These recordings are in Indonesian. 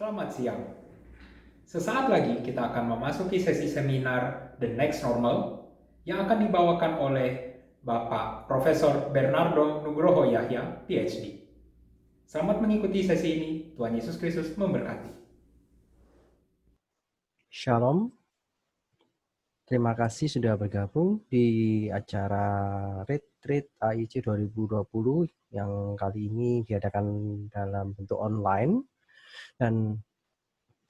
Selamat siang. Sesaat lagi kita akan memasuki sesi seminar The Next Normal yang akan dibawakan oleh Bapak Profesor Bernardo Nugroho Yahya, PhD. Selamat mengikuti sesi ini. Tuhan Yesus Kristus memberkati. Shalom, terima kasih sudah bergabung di acara Retreat AIC 2020 yang kali ini diadakan dalam bentuk online dan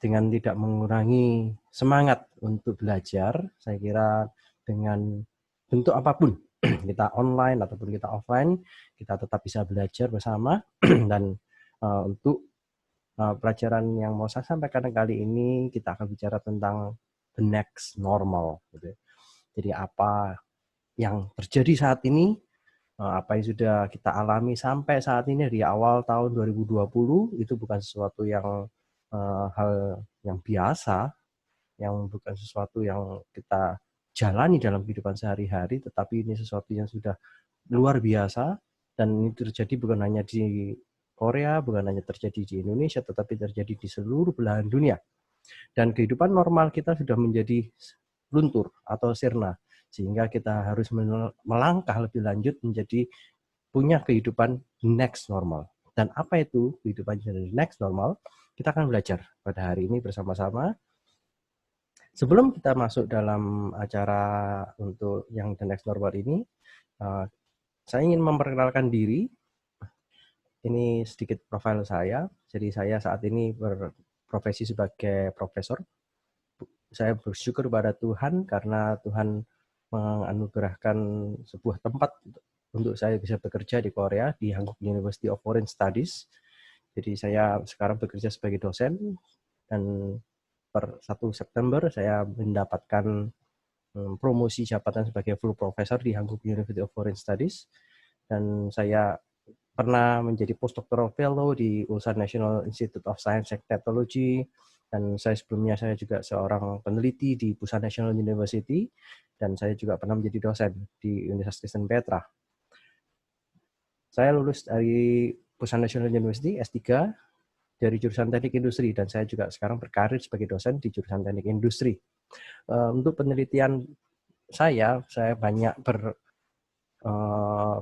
dengan tidak mengurangi semangat untuk belajar. Saya kira dengan bentuk apapun, kita online ataupun kita offline, kita tetap bisa belajar bersama dan untuk pelajaran yang mau saya sampaikan kali ini kita akan bicara tentang the next normal. Gitu. Jadi apa yang terjadi saat ini, apa yang sudah kita alami sampai saat ini di awal tahun 2020 itu bukan sesuatu yang hal yang biasa, yang bukan sesuatu yang kita jalani dalam kehidupan sehari-hari, tetapi ini sesuatu yang sudah luar biasa dan ini terjadi bukan hanya di Korea, bukan hanya terjadi di Indonesia, tetapi terjadi di seluruh belahan dunia. Dan kehidupan normal kita sudah menjadi luntur atau sirna, sehingga kita harus melangkah lebih lanjut menjadi punya kehidupan next normal. Dan apa itu kehidupan next normal? Kita akan belajar pada hari ini bersama-sama. Sebelum kita masuk dalam acara untuk yang the next normal ini, saya ingin memperkenalkan diri. Ini sedikit profil saya. Jadi saya saat ini berprofesi sebagai profesor. Saya bersyukur pada Tuhan karena Tuhan menganugerahkan sebuah tempat untuk saya bisa bekerja di Korea, di Hankook University of Foreign Studies. Jadi saya sekarang bekerja sebagai dosen dan per 1 September saya mendapatkan promosi jabatan sebagai full professor di Hankook University of Foreign Studies. Dan saya pernah menjadi postdoctoral fellow di Ulsan National Institute of Science and Technology, dan sebelumnya saya juga seorang peneliti di Busan National University, dan saya juga pernah menjadi dosen di Universitas Kristen Petra. Saya lulus dari Busan National University S3 dari jurusan Teknik Industri, dan saya juga sekarang berkarir sebagai dosen di jurusan Teknik Industri. Untuk penelitian saya banyak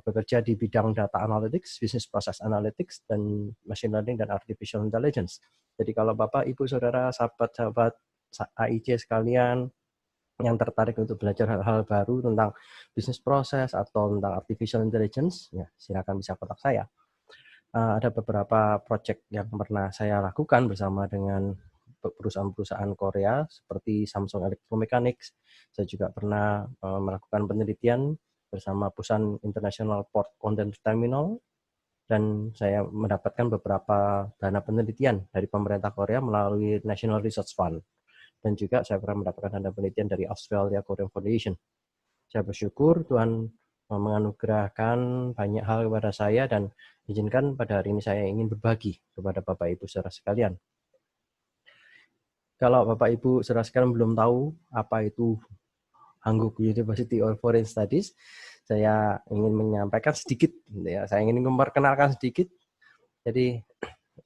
bekerja di bidang data analytics, business process analytics, dan machine learning dan artificial intelligence. Jadi kalau Bapak, Ibu, Saudara, sahabat-sahabat AIC sekalian yang tertarik untuk belajar hal-hal baru tentang business process atau tentang artificial intelligence, ya silakan bisa kontak saya. Ada beberapa project yang pernah saya lakukan bersama dengan perusahaan-perusahaan Korea seperti Samsung Electromechanics. Saya juga pernah melakukan penelitian bersama Busan International Port Container Terminal, dan saya mendapatkan beberapa dana penelitian dari pemerintah Korea melalui National Research Fund, dan juga saya pernah mendapatkan dana penelitian dari Australia Korean Foundation. Saya bersyukur Tuhan menganugerahkan banyak hal kepada saya, dan izinkan pada hari ini saya ingin berbagi kepada Bapak Ibu saudara sekalian. Kalau Bapak Ibu saudara sekalian belum tahu apa itu Hankook University of Foreign Studies, saya ingin menyampaikan sedikit, ya. Saya ingin memperkenalkan sedikit. Jadi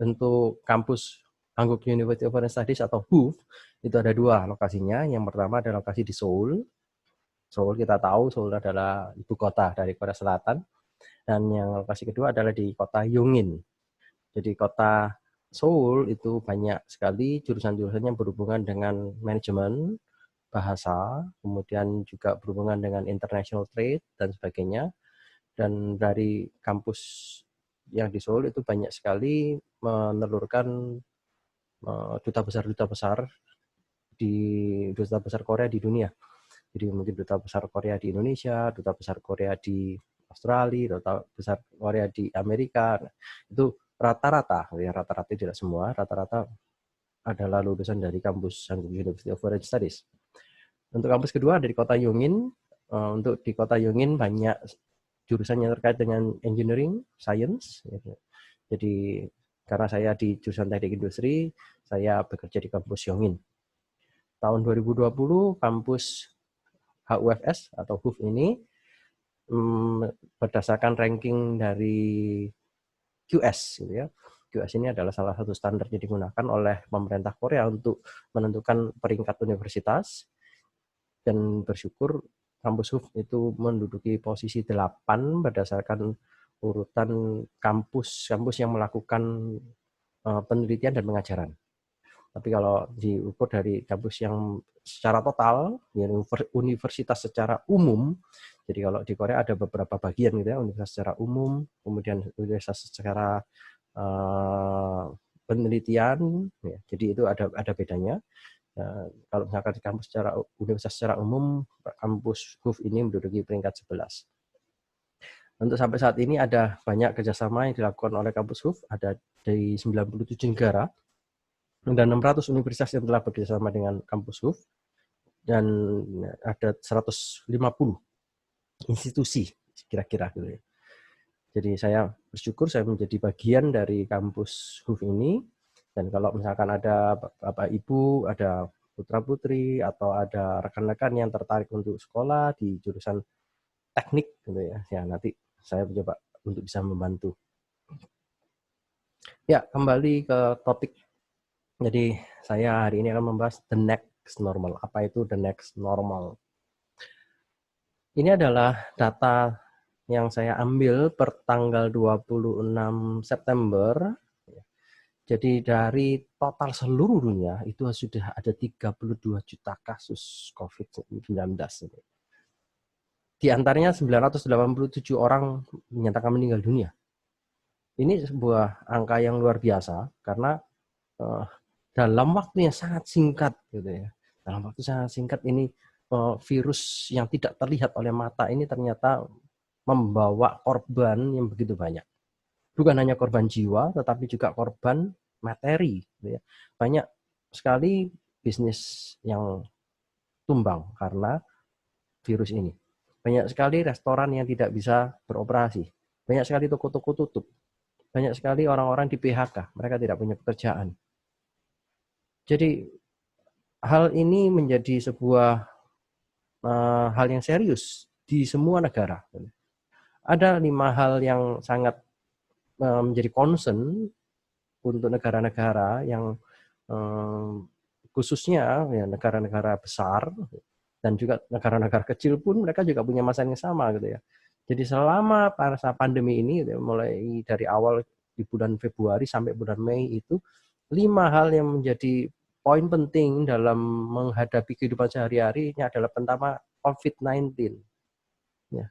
untuk kampus Hankook University of Foreign Studies atau HUF itu ada 2 lokasinya. Yang pertama adalah lokasi di Seoul. Seoul kita tahu Seoul adalah ibu kota dari Korea Selatan. Dan yang lokasi kedua adalah di kota Yongin. Jadi kota Seoul itu banyak sekali jurusan-jurusannya berhubungan dengan manajemen, bahasa, kemudian juga berhubungan dengan international trade dan sebagainya. Dan dari kampus yang di Seoul itu banyak sekali menelurkan duta besar Korea di dunia. Jadi mungkin duta besar Korea di Indonesia, duta besar Korea di Australia, duta besar Korea di Amerika. Nah, itu rata-rata, ya rata-rata tidak semua, rata-rata adalah lulusan dari kampus Hankook University of Foreign Studies. Untuk kampus kedua dari kota Yongin. Untuk di kota Yongin banyak jurusan yang terkait dengan engineering, science. Jadi karena saya di jurusan teknik industri, saya bekerja di kampus Yongin. Tahun 2020 kampus HUFS atau HUF ini berdasarkan ranking dari QS, gitu ya. QS ini adalah salah satu standar yang digunakan oleh pemerintah Korea untuk menentukan peringkat universitas, dan bersyukur kampus HUF itu menduduki posisi 8 berdasarkan urutan kampus yang melakukan penelitian dan pengajaran. Tapi kalau diukur dari kampus yang secara total, ya universitas secara umum, jadi kalau di Korea ada beberapa bagian gitu ya, universitas secara umum, kemudian universitas secara penelitian, ya, jadi itu ada bedanya. Kalau misalkan di kampus universitas secara umum, kampus HUF ini menduduki peringkat 11. Untuk sampai saat ini ada banyak kerjasama yang dilakukan oleh kampus HUF, ada dari 97 negara, dan 600 universitas yang telah bekerjasama dengan kampus HUF, dan ada 150 institusi kira-kira gitu ya. Jadi saya bersyukur saya menjadi bagian dari kampus HUF ini, dan kalau misalkan ada Bapak Ibu, ada putra-putri, atau ada rekan-rekan yang tertarik untuk sekolah di jurusan teknik gitu ya, nanti saya mencoba untuk bisa membantu. Ya, kembali ke topik. Jadi saya hari ini akan membahas the next normal. Apa itu the next normal? Ini adalah data yang saya ambil per tanggal 26 September. Jadi dari total seluruh dunia itu sudah ada 32 juta kasus COVID-19. Di antaranya 987 orang menyatakan meninggal dunia. Ini sebuah angka yang luar biasa karena dalam waktu yang sangat singkat gitu ya. Dalam waktu sangat singkat ini virus yang tidak terlihat oleh mata ini ternyata membawa korban yang begitu banyak. Bukan hanya korban jiwa, tetapi juga korban materi. Gitu ya. Banyak sekali bisnis yang tumbang karena virus ini. Banyak sekali restoran yang tidak bisa beroperasi. Banyak sekali toko-toko tutup. Banyak sekali orang-orang di PHK. Mereka tidak punya pekerjaan. Jadi hal ini menjadi sebuah hal yang serius di semua negara. Ada 5 hal yang sangat menjadi concern untuk negara-negara yang khususnya ya negara-negara besar dan juga negara-negara kecil pun mereka juga punya masalah yang sama gitu ya. Jadi selama masa pandemi ini gitu, mulai dari awal di bulan Februari sampai bulan Mei itu 5 hal yang menjadi poin penting dalam menghadapi kehidupan sehari-hari ini adalah pertama COVID-19. Ya.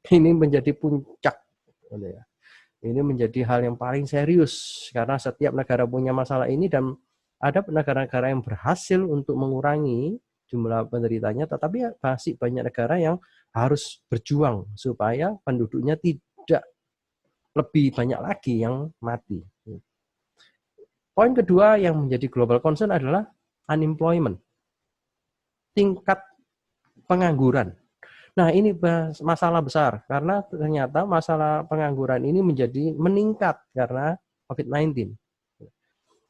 Ini menjadi puncak gitu ya. Ini menjadi hal yang paling serius karena setiap negara punya masalah ini dan ada negara-negara yang berhasil untuk mengurangi jumlah penderitanya, tetapi masih banyak negara yang harus berjuang supaya penduduknya tidak lebih banyak lagi yang mati. Poin kedua yang menjadi global concern adalah unemployment, tingkat pengangguran. Nah, ini masalah besar karena ternyata masalah pengangguran ini menjadi meningkat karena COVID-19.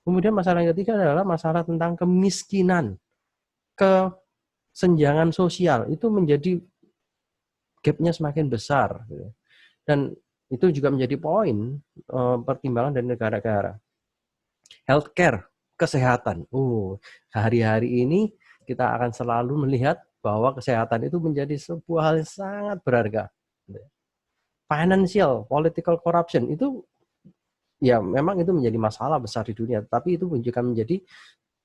Kemudian masalah yang ketiga adalah masalah tentang kemiskinan, kesenjangan sosial itu menjadi gap-nya semakin besar. Dan itu juga menjadi poin pertimbangan dari negara-negara. Healthcare, kesehatan. Hari-hari ini kita akan selalu melihat bahwa kesehatan itu menjadi sebuah hal yang sangat berharga. Financial, political corruption itu ya memang itu menjadi masalah besar di dunia, tapi itu juga menjadi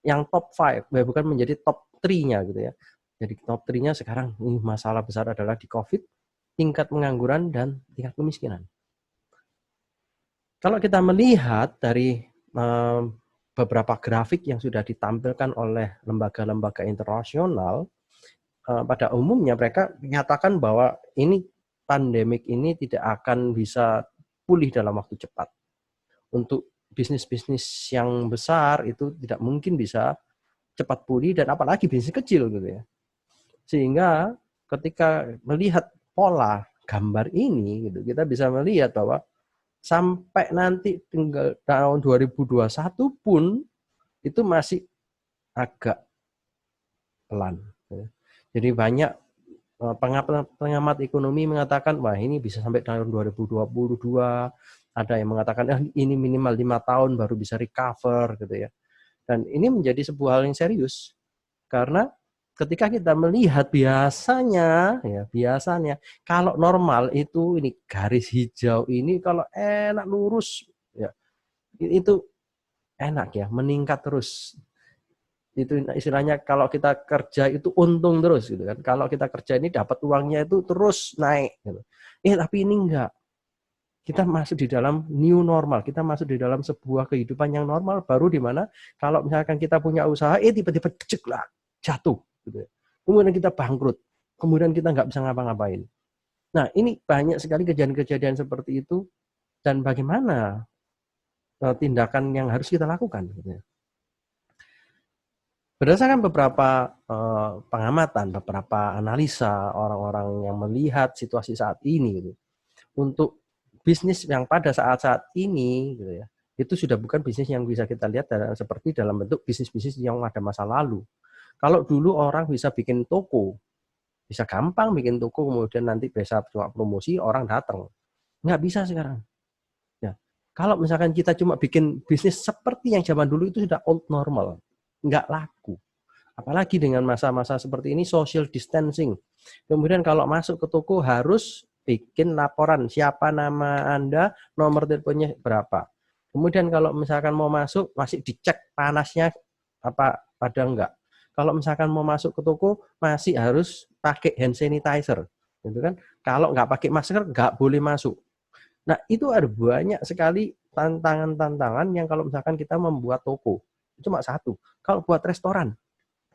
yang top 5, bukan menjadi top 3-nya gitu ya. Jadi top 3-nya sekarang ini masalah besar adalah di COVID, tingkat pengangguran dan tingkat kemiskinan. Kalau kita melihat dari beberapa grafik yang sudah ditampilkan oleh lembaga-lembaga internasional, pada umumnya mereka menyatakan bahwa ini pandemik ini tidak akan bisa pulih dalam waktu cepat. Untuk bisnis-bisnis yang besar itu tidak mungkin bisa cepat pulih dan apalagi bisnis kecil gitu ya. Sehingga ketika melihat pola gambar ini gitu, kita bisa melihat bahwa sampai nanti tinggal tahun 2021 pun itu masih agak pelan. Jadi banyak pengamat ekonomi mengatakan wah ini bisa sampai tahun 2022 Ada yang mengatakan ini minimal 5 tahun baru bisa recover gitu ya. Dan ini menjadi sebuah hal yang serius karena ketika kita melihat biasanya kalau normal itu ini garis hijau ini kalau enak lurus ya itu enak ya, meningkat terus. Itu istilahnya kalau kita kerja itu untung terus gitu kan. Kalau kita kerja ini dapat uangnya itu terus naik gitu. Tapi ini enggak. Kita masuk di dalam new normal, kita masuk di dalam sebuah kehidupan yang normal baru di mana kalau misalkan kita punya usaha tiba-tiba ceklak jatuh gitu ya. Kemudian kita bangkrut, kemudian kita nggak bisa ngapa-ngapain. Nah, ini banyak sekali kejadian-kejadian seperti itu dan bagaimana tindakan yang harus kita lakukan gitu ya. Berdasarkan beberapa pengamatan, beberapa analisa orang-orang yang melihat situasi saat ini gitu, untuk bisnis yang pada saat-saat ini gitu ya, itu sudah bukan bisnis yang bisa kita lihat seperti dalam bentuk bisnis-bisnis yang ada masa lalu. Kalau dulu orang bisa bikin toko, bisa gampang bikin toko, kemudian nanti bisa cuma promosi, orang datang. Nggak bisa sekarang. Ya. Kalau misalkan kita cuma bikin bisnis seperti yang zaman dulu itu sudah old normal, nggak laku. Apalagi dengan masa-masa seperti ini social distancing. Kemudian kalau masuk ke toko harus bikin laporan siapa nama Anda, nomor teleponnya berapa. Kemudian kalau misalkan mau masuk masih dicek panasnya apa ada enggak. Kalau misalkan mau masuk ke toko masih harus pakai hand sanitizer, gitu kan? Kalau nggak pakai masker nggak boleh masuk. Nah, itu ada banyak sekali tantangan-tantangan yang kalau misalkan kita membuat toko. Cuma satu. Kalau buat restoran,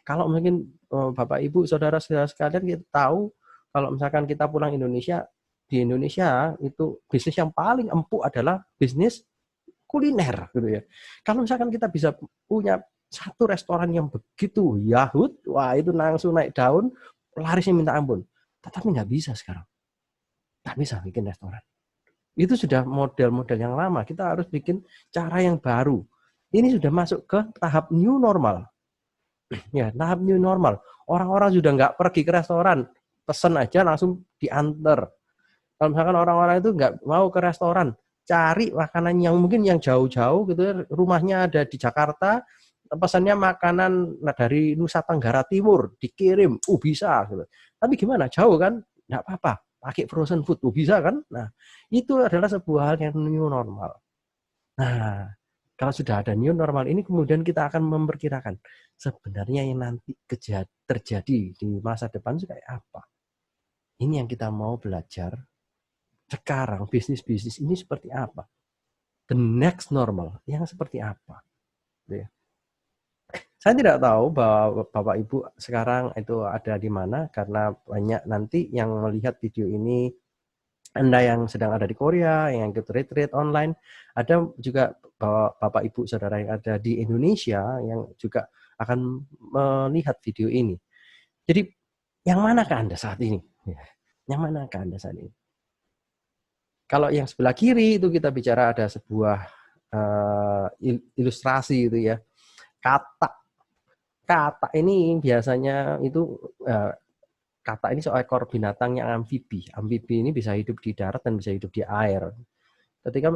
kalau mungkin Bapak Ibu saudara-saudara sekalian kita tahu kalau misalkan kita pulang Indonesia, di Indonesia itu bisnis yang paling empuk adalah bisnis kuliner gitu ya. Kalau misalkan kita bisa punya satu restoran yang begitu yahut, wah itu langsung naik daun, larisnya minta ampun. Tetapi nggak bisa sekarang. Nggak bisa bikin restoran. Itu sudah model-model yang lama. Kita harus bikin cara yang baru. Ini sudah masuk ke tahap new normal. Ya, tahap new normal. Orang-orang sudah nggak pergi ke restoran, pesen aja langsung diantar. Kalau misalkan orang-orang itu nggak mau ke restoran, cari makanan yang mungkin yang jauh-jauh gitu, rumahnya ada di Jakarta, pesannya makanan dari Nusa Tenggara Timur, dikirim, bisa gitu. Tapi gimana, jauh kan? Nggak apa-apa, pakai frozen food, bisa kan? Nah, itu adalah sebuah hal yang new normal. Nah, kalau sudah ada new normal ini kemudian kita akan memperkirakan sebenarnya yang nanti terjadi di masa depan itu kayak apa. Ini yang kita mau belajar sekarang, bisnis-bisnis ini seperti apa. The next normal yang seperti apa. Saya tidak tahu bahwa Bapak Ibu sekarang itu ada di mana karena banyak nanti yang melihat video ini Anda yang sedang ada di Korea, yang ikut retreat online, ada juga Bapak Ibu Saudara yang ada di Indonesia yang juga akan melihat video ini. Jadi, yang manakah Anda saat ini? Yang manakah Anda saat ini? Kalau yang sebelah kiri itu kita bicara ada sebuah ilustrasi itu ya. Kata ini biasanya itu kata ini seekor binatang yang amfibi. Amfibi ini bisa hidup di darat dan bisa hidup di air. Ketika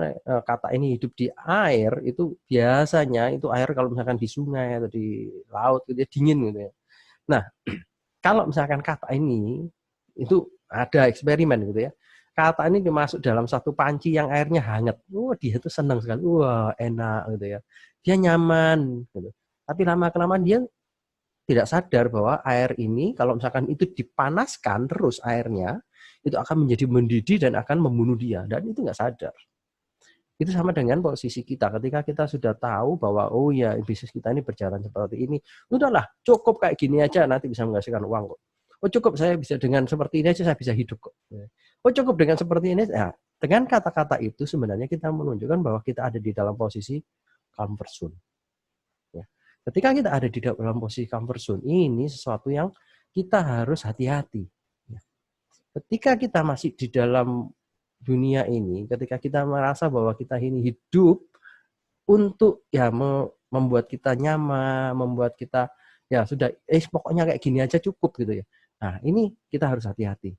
kata ini hidup di air, itu biasanya itu air kalau misalkan di sungai atau di laut gitu ya, dingin gitu ya. Nah, kalau misalkan kata ini itu ada eksperimen gitu ya. Kata ini dimasuk dalam satu panci yang airnya hangat. Wah, dia itu senang sekali. Wah, enak gitu ya. Dia nyaman gitu. Tapi lama-kelamaan dia tidak sadar bahwa air ini kalau misalkan itu dipanaskan terus airnya itu akan menjadi mendidih dan akan membunuh dia dan itu nggak sadar. Itu sama dengan posisi kita ketika kita sudah tahu bahwa oh ya bisnis kita ini berjalan seperti ini, udahlah cukup kayak gini aja nanti bisa menghasilkan uang kok. Oh cukup saya bisa dengan seperti ini aja saya bisa hidup kok. Oh cukup dengan seperti ini. Nah, dengan kata-kata itu sebenarnya kita menunjukkan bahwa kita ada di dalam posisi comfort zone. Ketika kita ada di dalam posisi comfort zone, ini sesuatu yang kita harus hati-hati. Ketika kita masih di dalam dunia ini, ketika kita merasa bahwa kita ini hidup untuk ya membuat kita nyaman, membuat kita ya sudah pokoknya kayak gini aja cukup gitu ya. Nah, ini kita harus hati-hati.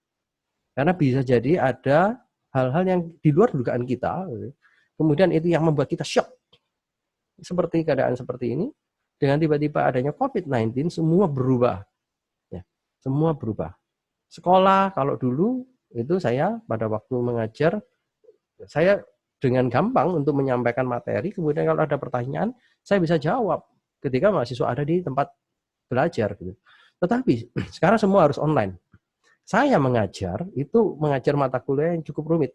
Karena bisa jadi ada hal-hal yang di luar dugaan kita Kemudian itu yang membuat kita shock. Seperti keadaan seperti ini, dengan tiba-tiba adanya COVID-19, semua berubah. Ya, semua berubah. Sekolah, kalau dulu itu saya pada waktu mengajar, saya dengan gampang untuk menyampaikan materi, kemudian kalau ada pertanyaan, saya bisa jawab ketika mahasiswa ada di tempat belajar. Gitu. Tetapi sekarang semua harus online. Saya mengajar, itu mengajar mata kuliah yang cukup rumit.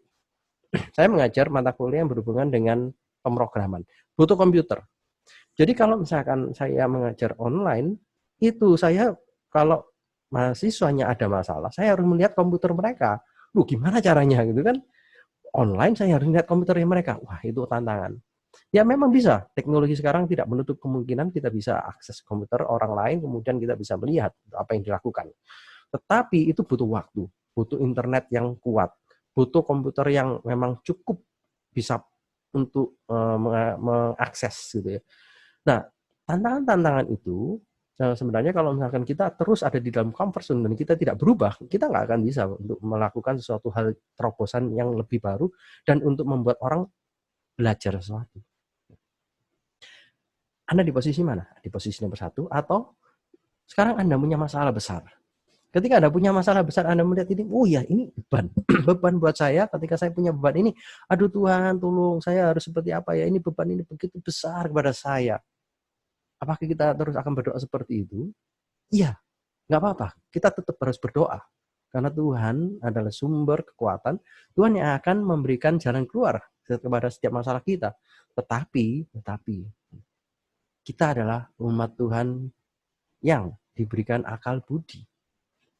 Saya mengajar mata kuliah yang berhubungan dengan pemrograman. Butuh komputer. Jadi kalau misalkan saya mengajar online, itu saya kalau mahasiswanya ada masalah, saya harus melihat komputer mereka. Loh, gimana caranya gitu kan? Online saya harus lihat komputernya mereka. Wah, itu tantangan. Ya memang bisa. Teknologi sekarang tidak menutup kemungkinan kita bisa akses komputer orang lain, kemudian kita bisa melihat apa yang dilakukan. Tetapi itu butuh waktu, butuh internet yang kuat, butuh komputer yang memang cukup bisa untuk mengakses gitu ya. Nah, tantangan-tantangan itu sebenarnya kalau misalkan kita terus ada di dalam comfort zone dan kita tidak berubah, kita nggak akan bisa untuk melakukan sesuatu hal terobosan yang lebih baru dan untuk membuat orang belajar sesuatu. Anda di posisi mana? Di posisi nomor 1 atau sekarang Anda punya masalah besar. Ketika Anda punya masalah besar, Anda melihat ini, oh ya ini beban. Beban buat saya ketika saya punya beban ini. Aduh Tuhan, tolong saya harus seperti apa ya? Ini beban ini begitu besar kepada saya. Apakah kita terus akan berdoa seperti itu? Iya, nggak apa-apa. Kita tetap harus berdoa. Karena Tuhan adalah sumber kekuatan. Tuhan yang akan memberikan jalan keluar kepada setiap masalah kita. Tetapi kita adalah umat Tuhan yang diberikan akal budi.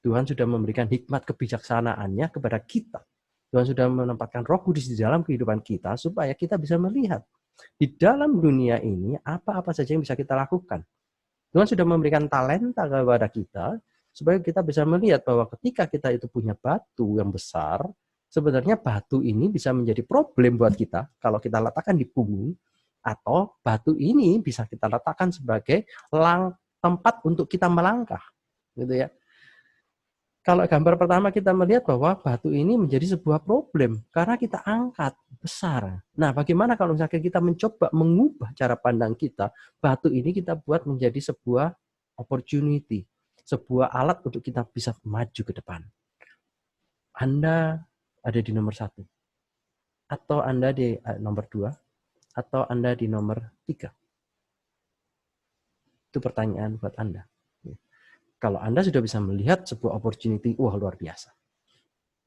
Tuhan sudah memberikan hikmat kebijaksanaannya kepada kita. Tuhan sudah menempatkan Roh Kudus di dalam kehidupan kita supaya kita bisa melihat di dalam dunia ini apa-apa saja yang bisa kita lakukan. Tuhan sudah memberikan talenta kepada kita supaya kita bisa melihat bahwa ketika kita itu punya batu yang besar, sebenarnya batu ini bisa menjadi problem buat kita kalau kita letakkan di punggung, atau batu ini bisa kita letakkan sebagai tempat untuk kita melangkah, gitu ya. Kalau gambar pertama kita melihat bahwa batu ini menjadi sebuah problem karena kita angkat besar. Nah, bagaimana kalau misalkan kita mencoba mengubah cara pandang kita, batu ini kita buat menjadi sebuah opportunity, sebuah alat untuk kita bisa maju ke depan. Anda ada di nomor 1, atau Anda di nomor 2, atau Anda di nomor 3. Itu pertanyaan buat Anda. Kalau Anda sudah bisa melihat sebuah opportunity, wah luar biasa.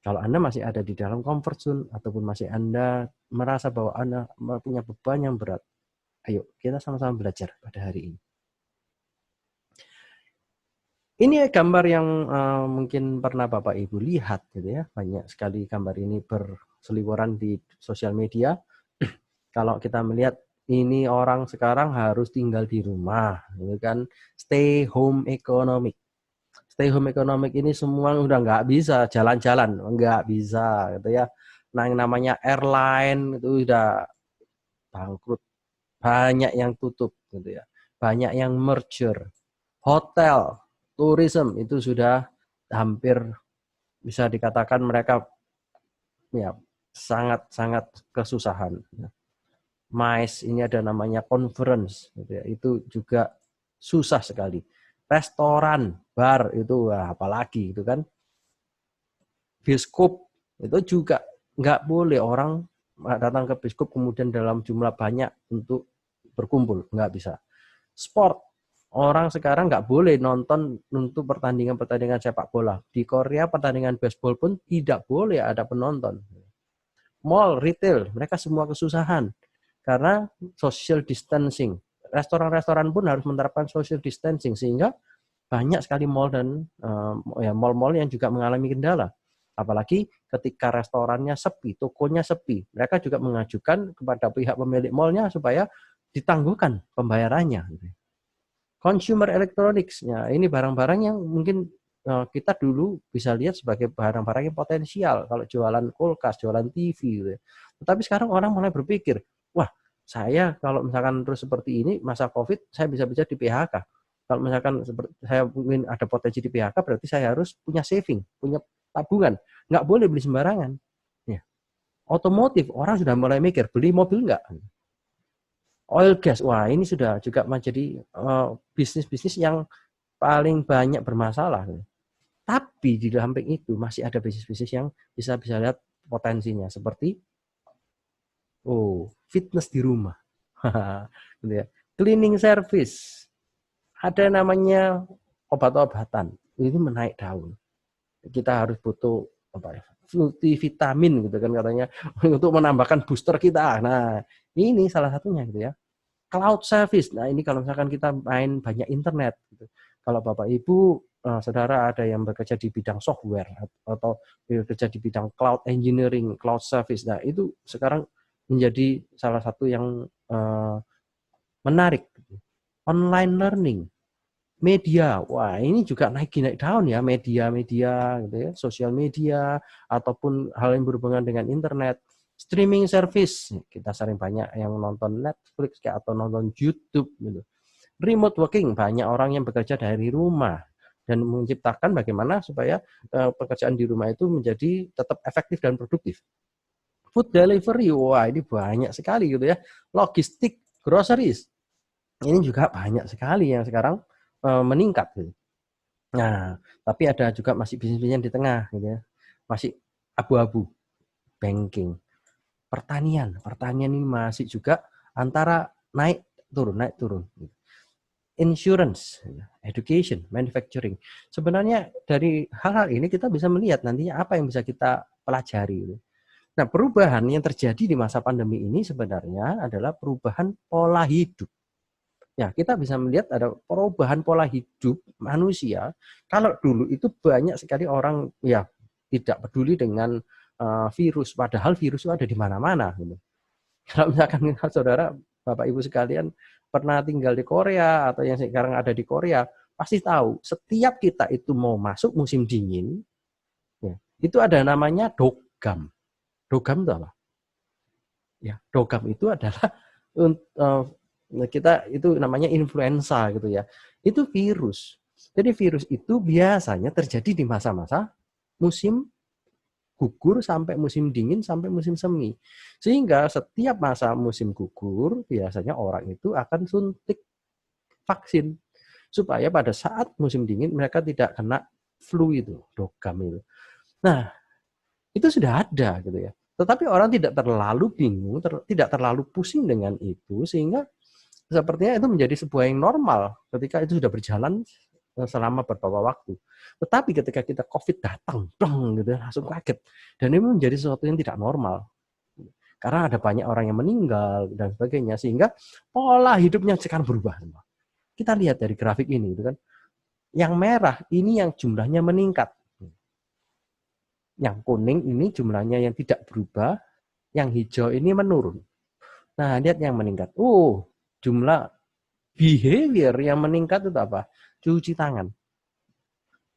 Kalau Anda masih ada di dalam comfort zone, ataupun masih Anda merasa bahwa Anda punya beban yang berat, ayo kita sama-sama belajar pada hari ini. Ini gambar yang mungkin pernah Bapak Ibu lihat, gitu ya. Banyak sekali gambar ini berseliweran di sosial media. Kalau kita melihat ini orang sekarang harus tinggal di rumah, gitu kan? Stay home economic. Stay home economic ini semua udah nggak bisa jalan-jalan, nggak bisa, gitu ya. Nah, yang namanya airline itu udah bangkrut, banyak yang tutup, gitu ya. Banyak yang merger. Hotel, tourism itu sudah hampir bisa dikatakan mereka ya sangat-sangat kesusahan. MICE ini ada namanya conference, gitu ya. Itu juga susah sekali. Restoran, bar itu apalagi gitu kan. Bioskop itu juga nggak boleh orang datang ke bioskop kemudian dalam jumlah banyak untuk berkumpul, nggak bisa. Sport, orang sekarang nggak boleh nonton untuk pertandingan sepak bola. Di Korea pertandingan baseball pun tidak boleh ada penonton. Mall, retail, mereka semua kesusahan karena social distancing. Restoran-restoran pun harus menerapkan social distancing sehingga banyak sekali mall dan mall-mall yang juga mengalami kendala. Apalagi ketika restorannya sepi, tokonya sepi, mereka juga mengajukan kepada pihak pemilik mallnya supaya ditangguhkan pembayarannya. Consumer electronics, ya ini barang-barang yang mungkin kita dulu bisa lihat sebagai barang-barang yang potensial kalau jualan kulkas, jualan TV gitu. Tetapi sekarang orang mulai berpikir, wah saya kalau misalkan terus seperti ini masa COVID saya bisa-bisa di PHK. Kalau misalkan saya mungkin ada potensi di PHK berarti saya harus punya saving, punya tabungan, nggak boleh beli sembarangan. Ya. Otomotif, orang sudah mulai mikir, beli mobil enggak? Oil gas, wah ini sudah juga menjadi bisnis-bisnis yang paling banyak bermasalah. Tapi di samping itu masih ada bisnis-bisnis yang bisa lihat potensinya, seperti fitness di rumah. Gitu ya. Cleaning service. Ada namanya obat-obatan. Ini menaik daun. Kita harus butuh multivitamin gitu kan katanya untuk menambahkan booster kita. Nah, ini salah satunya gitu ya. Cloud service. Nah, ini kalau misalkan kita main banyak internet gitu. Kalau Bapak Ibu saudara ada yang bekerja di bidang software atau bekerja di bidang cloud engineering, cloud service. Nah, itu sekarang menjadi salah satu yang menarik. Online learning, media, wah ini juga naik daun ya, media gitu ya, sosial media ataupun hal yang berhubungan dengan internet, streaming service, kita sering banyak yang nonton Netflix atau nonton YouTube gitu. Remote working, banyak orang yang bekerja dari rumah dan menciptakan bagaimana supaya pekerjaan di rumah itu menjadi tetap efektif dan produktif. Food delivery, wah ini banyak sekali gitu ya. Logistik, groceries, ini juga banyak sekali yang sekarang meningkat gitu. Nah, tapi ada juga masih bisnis-bisnis di tengah gitu ya. Masih abu-abu. Banking, pertanian ini masih juga antara naik turun. Insurance, education, manufacturing. Sebenarnya dari hal-hal ini kita bisa melihat nantinya apa yang bisa kita pelajari gitu. Nah, perubahan yang terjadi di masa pandemi ini sebenarnya adalah perubahan pola hidup. Ya, kita bisa melihat ada perubahan pola hidup manusia. Kalau dulu itu banyak sekali orang ya tidak peduli dengan virus, padahal virus itu ada di mana-mana. Gitu. Kalau misalkan saudara, Bapak Ibu sekalian pernah tinggal di Korea atau yang sekarang ada di Korea, pasti tahu setiap kita itu mau masuk musim dingin, ya, itu ada namanya dogam. Dogam itu apa? Ya, dogam itu adalah kita itu namanya influenza gitu ya. Itu virus. Jadi virus itu biasanya terjadi di masa-masa musim gugur sampai musim dingin sampai musim semi. Sehingga setiap masa musim gugur biasanya orang itu akan suntik vaksin supaya pada saat musim dingin mereka tidak kena flu itu, dogam itu. Nah, itu sudah ada gitu ya. Tetapi orang tidak terlalu bingung, tidak terlalu pusing dengan itu sehingga sepertinya itu menjadi sebuah yang normal ketika itu sudah berjalan selama beberapa waktu. Tetapi ketika kita COVID datang, dong, gitu, langsung kaget. Dan ini menjadi sesuatu yang tidak normal. Karena ada banyak orang yang meninggal dan sebagainya, sehingga pola hidupnya sekarang berubah. Kita lihat dari grafik ini, gitu kan. Yang merah ini yang jumlahnya meningkat. Yang kuning ini jumlahnya yang tidak berubah, yang hijau ini menurun. Nah, lihat yang meningkat. Jumlah behavior yang meningkat itu apa? Cuci tangan.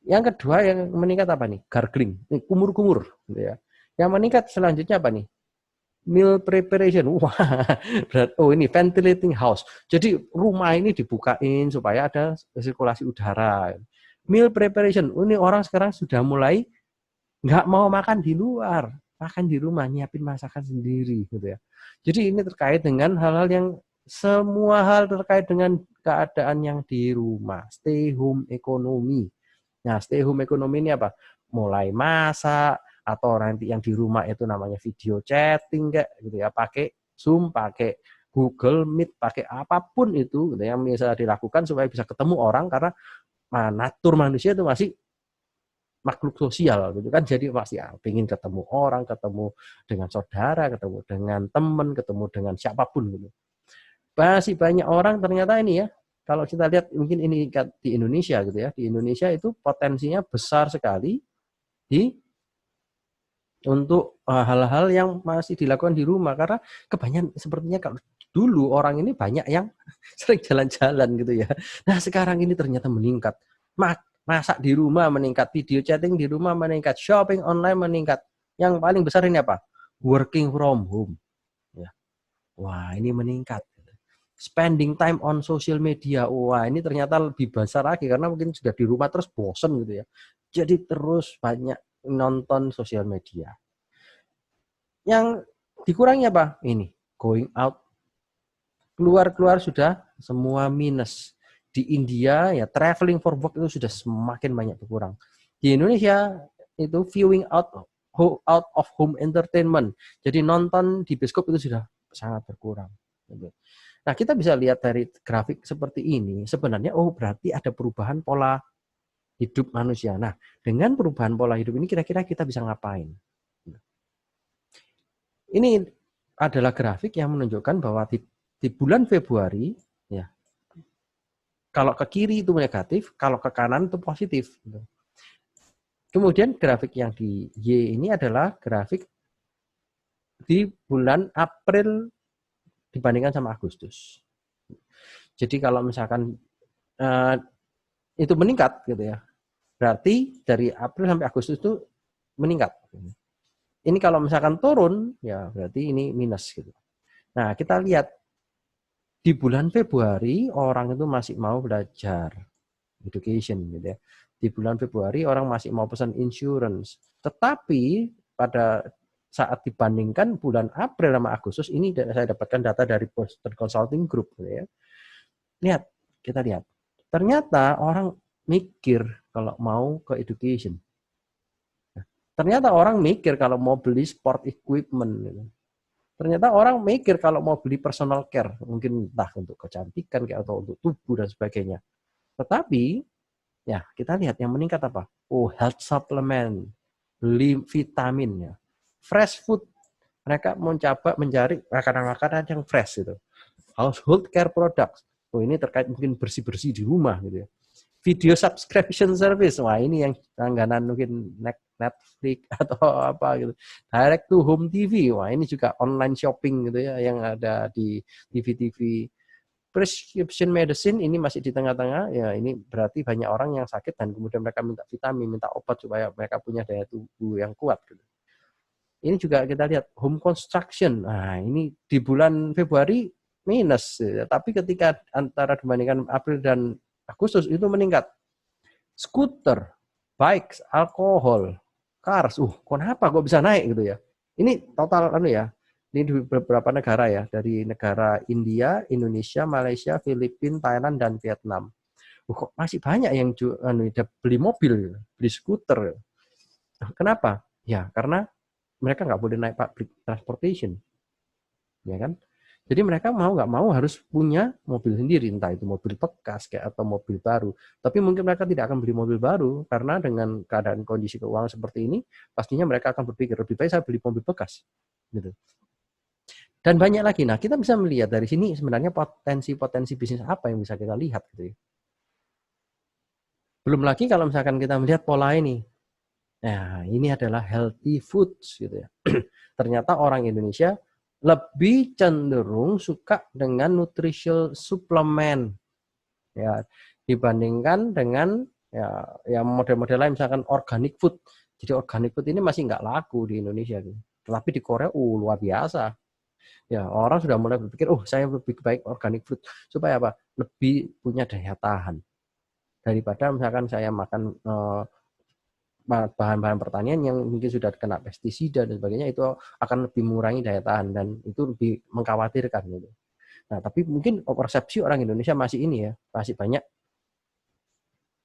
Yang kedua yang meningkat apa nih? Gargling, kumur-kumur. Gitu ya. Yang meningkat selanjutnya apa nih? Meal preparation. Wah, ini ventilating house. Jadi rumah ini dibukain supaya ada sirkulasi udara. Meal preparation. Ini orang sekarang sudah mulai nggak mau makan di luar, makan di rumah, nyiapin masakan sendiri gitu ya. Jadi ini terkait dengan hal-hal yang semua hal terkait dengan keadaan yang di rumah, stay home ekonomi. Nah, stay home ekonomi ini apa? Mulai masak atau nanti yang di rumah itu namanya video chatting kayak gitu ya, pakai Zoom, pakai Google Meet, pakai apapun itu gitu, yang bisa dilakukan supaya bisa ketemu orang karena natur manusia itu masih makhluk sosial gitu kan, jadi pasti pengen ketemu orang, ketemu dengan saudara, ketemu dengan teman, ketemu dengan siapapun gitu. Masih banyak orang ternyata ini ya, kalau kita lihat mungkin ini di Indonesia gitu ya, di Indonesia itu potensinya besar sekali untuk hal-hal yang masih dilakukan di rumah karena kebanyakan sepertinya kalau dulu orang ini banyak yang sering jalan-jalan gitu ya. Nah sekarang ini ternyata meningkat. Masak di rumah meningkat, video chatting di rumah meningkat, shopping online meningkat. Yang paling besar ini apa? Working from home. Ya. Wah ini meningkat. Spending time on social media. Wah ini ternyata lebih besar lagi karena mungkin sudah di rumah terus bosen gitu ya. Jadi terus banyak nonton sosial media. Yang dikurangi apa? Ini, going out. Keluar-keluar sudah semua minus. Di India ya traveling for work itu sudah semakin banyak berkurang. Di Indonesia itu viewing out of home entertainment. Jadi nonton di bioskop itu sudah sangat berkurang. Nah, kita bisa lihat dari grafik seperti ini, sebenarnya berarti ada perubahan pola hidup manusia. Nah, dengan perubahan pola hidup ini kira-kira kita bisa ngapain? Ini adalah grafik yang menunjukkan bahwa di bulan Februari, ya, kalau ke kiri itu negatif, kalau ke kanan itu positif. Kemudian grafik yang di Y ini adalah grafik di bulan April dibandingkan sama Agustus. Jadi kalau misalkan itu meningkat gitu ya, berarti dari April sampai Agustus itu meningkat. Ini kalau misalkan turun, ya berarti ini minus gitu. Nah, kita lihat di bulan Februari orang itu masih mau belajar education gitu ya. Di bulan Februari orang masih mau pesan insurance. Tetapi pada saat dibandingkan bulan April sama Agustus, ini saya dapatkan data dari Boston Consulting Group gitu ya. Lihat, kita lihat. Ternyata orang mikir kalau mau ke education. Ternyata orang mikir kalau mau beli sport equipment gitu. Ternyata orang mikir kalau mau beli personal care, mungkin entah untuk kecantikan atau untuk tubuh dan sebagainya. Tetapi ya kita lihat yang meningkat apa? Health supplement, beli vitamin ya. Fresh food, mereka mencoba mencari makanan-makanan yang fresh itu. Household care products, ini terkait mungkin bersih-bersih di rumah gitu ya. Video subscription service, wah ini yang langganan mungkin Netflix atau apa gitu. Direct to home TV, wah ini juga online shopping gitu ya yang ada di TV-TV. Prescription medicine ini masih di tengah-tengah, ya ini berarti banyak orang yang sakit dan kemudian mereka minta vitamin, minta obat supaya mereka punya daya tubuh yang kuat gitu. Ini juga kita lihat home construction, nah ini di bulan Februari minus, tapi ketika antara dibandingkan April dan Agustus itu meningkat. Skuter, bikes, alkohol, cars, kenapa kok bisa naik gitu ya? Ini total ya. Ini di beberapa negara ya, dari negara India, Indonesia, Malaysia, Filipina, Thailand, dan Vietnam. Kok masih banyak yang beli mobil, beli skuter. Kenapa? Ya, karena mereka nggak boleh naik public transportation. Ya kan? Jadi mereka mau nggak mau harus punya mobil sendiri, entah itu mobil bekas kayak atau mobil baru. Tapi mungkin mereka tidak akan beli mobil baru karena dengan keadaan kondisi keuangan seperti ini, pastinya mereka akan berpikir lebih baik saya beli mobil bekas, gitu. Dan banyak lagi. Nah, kita bisa melihat dari sini sebenarnya potensi-potensi bisnis apa yang bisa kita lihat, gitu ya. Belum lagi kalau misalkan kita melihat pola ini. Nah, ini adalah healthy foods, gitu ya. Ternyata orang Indonesia lebih cenderung suka dengan nutritional supplement ya dibandingkan dengan ya model-model lain misalkan organic food. Jadi organic food ini masih nggak laku di Indonesia gitu. Tetapi di Korea luar biasa. Ya, orang sudah mulai berpikir, saya lebih baik organic food supaya apa? Lebih punya daya tahan daripada misalkan saya makan bahan-bahan pertanian yang mungkin sudah kena pestisida dan sebagainya, itu akan lebih mengurangi daya tahan dan itu lebih mengkhawatirkan gitu. Nah, tapi mungkin persepsi orang Indonesia masih ini ya, masih banyak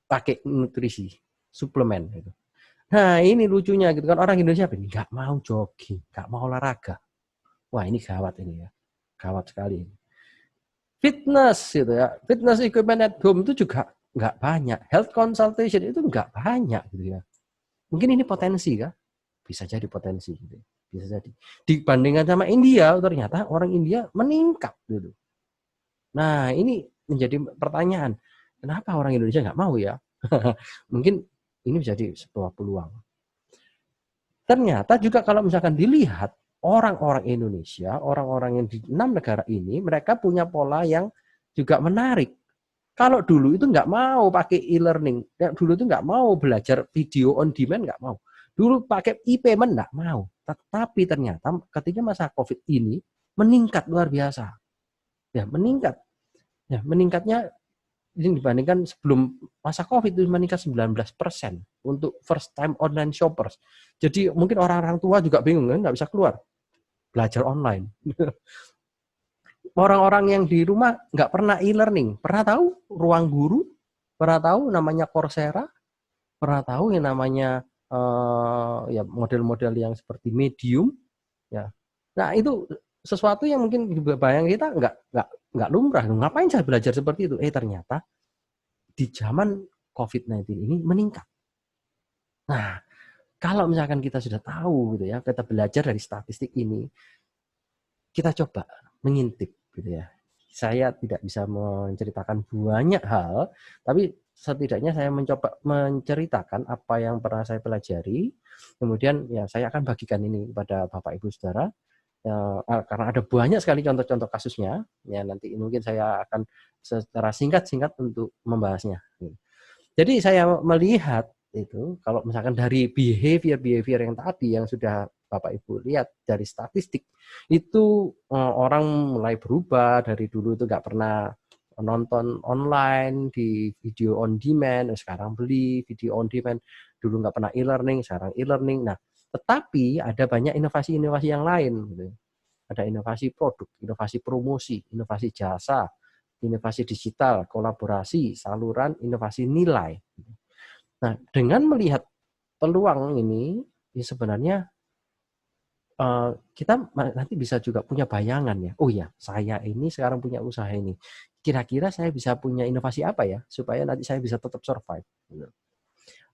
pakai nutrisi, suplemen gitu. Nah, ini lucunya gitu kan, orang Indonesia nggak mau jogging, nggak mau olahraga. Wah, ini gawat ini ya. Gawat sekali. Fitness gitu ya. Fitness equipment at home itu juga nggak banyak. Health consultation itu nggak banyak gitu ya. Mungkin ini potensi kah? Bisa jadi potensi gitu. Bisa jadi. Dibandingkan sama India, ternyata orang India meningkat gitu. Nah, ini menjadi pertanyaan. Kenapa orang Indonesia nggak mau ya? Mungkin ini jadi sebuah peluang. Ternyata juga kalau misalkan dilihat orang-orang Indonesia, orang-orang yang di 6 negara ini, mereka punya pola yang juga menarik. Kalau dulu itu nggak mau pakai e-learning, dulu itu nggak mau belajar video on demand, nggak mau. Dulu pakai e-payment nggak mau. Tetapi ternyata ketika masa COVID ini meningkat luar biasa. Ya, meningkat. Ya, meningkatnya ini dibandingkan sebelum masa COVID itu meningkat 19% untuk first time online shoppers. Jadi mungkin orang-orang tua juga bingung kan, nggak bisa keluar. belajar online. Orang-orang yang di rumah nggak pernah e-learning, pernah tahu Ruang Guru, pernah tahu namanya Coursera, pernah tahu yang namanya ya model-model yang seperti Medium, ya. Nah itu sesuatu yang mungkin bayang kita nggak lumrah. Ngapain saya belajar seperti itu? Ternyata di zaman COVID-19 ini meningkat. Nah, kalau misalkan kita sudah tahu gitu ya, kita belajar dari statistik ini, kita coba mengintip gitu ya. Saya tidak bisa menceritakan banyak hal, tapi setidaknya saya mencoba menceritakan apa yang pernah saya pelajari. Kemudian ya saya akan bagikan ini kepada Bapak Ibu Saudara. Ya, karena ada banyak sekali contoh-contoh kasusnya, ya nanti mungkin saya akan secara singkat-singkat untuk membahasnya. Jadi saya melihat itu kalau misalkan dari behavior yang tadi yang sudah Bapak Ibu lihat dari statistik itu orang mulai berubah dari dulu itu nggak pernah nonton online di video on demand, sekarang beli video on demand, dulu nggak pernah e-learning, sekarang e-learning. Nah, tetapi ada banyak inovasi-inovasi yang lain. Gitu. Ada inovasi produk, inovasi promosi, inovasi jasa, inovasi digital, kolaborasi, saluran, inovasi nilai. Nah, dengan melihat peluang ini, ya sebenarnya kita nanti bisa juga punya bayangan ya. Oh ya, saya ini sekarang punya usaha ini. Kira-kira saya bisa punya inovasi apa ya supaya nanti saya bisa tetap survive.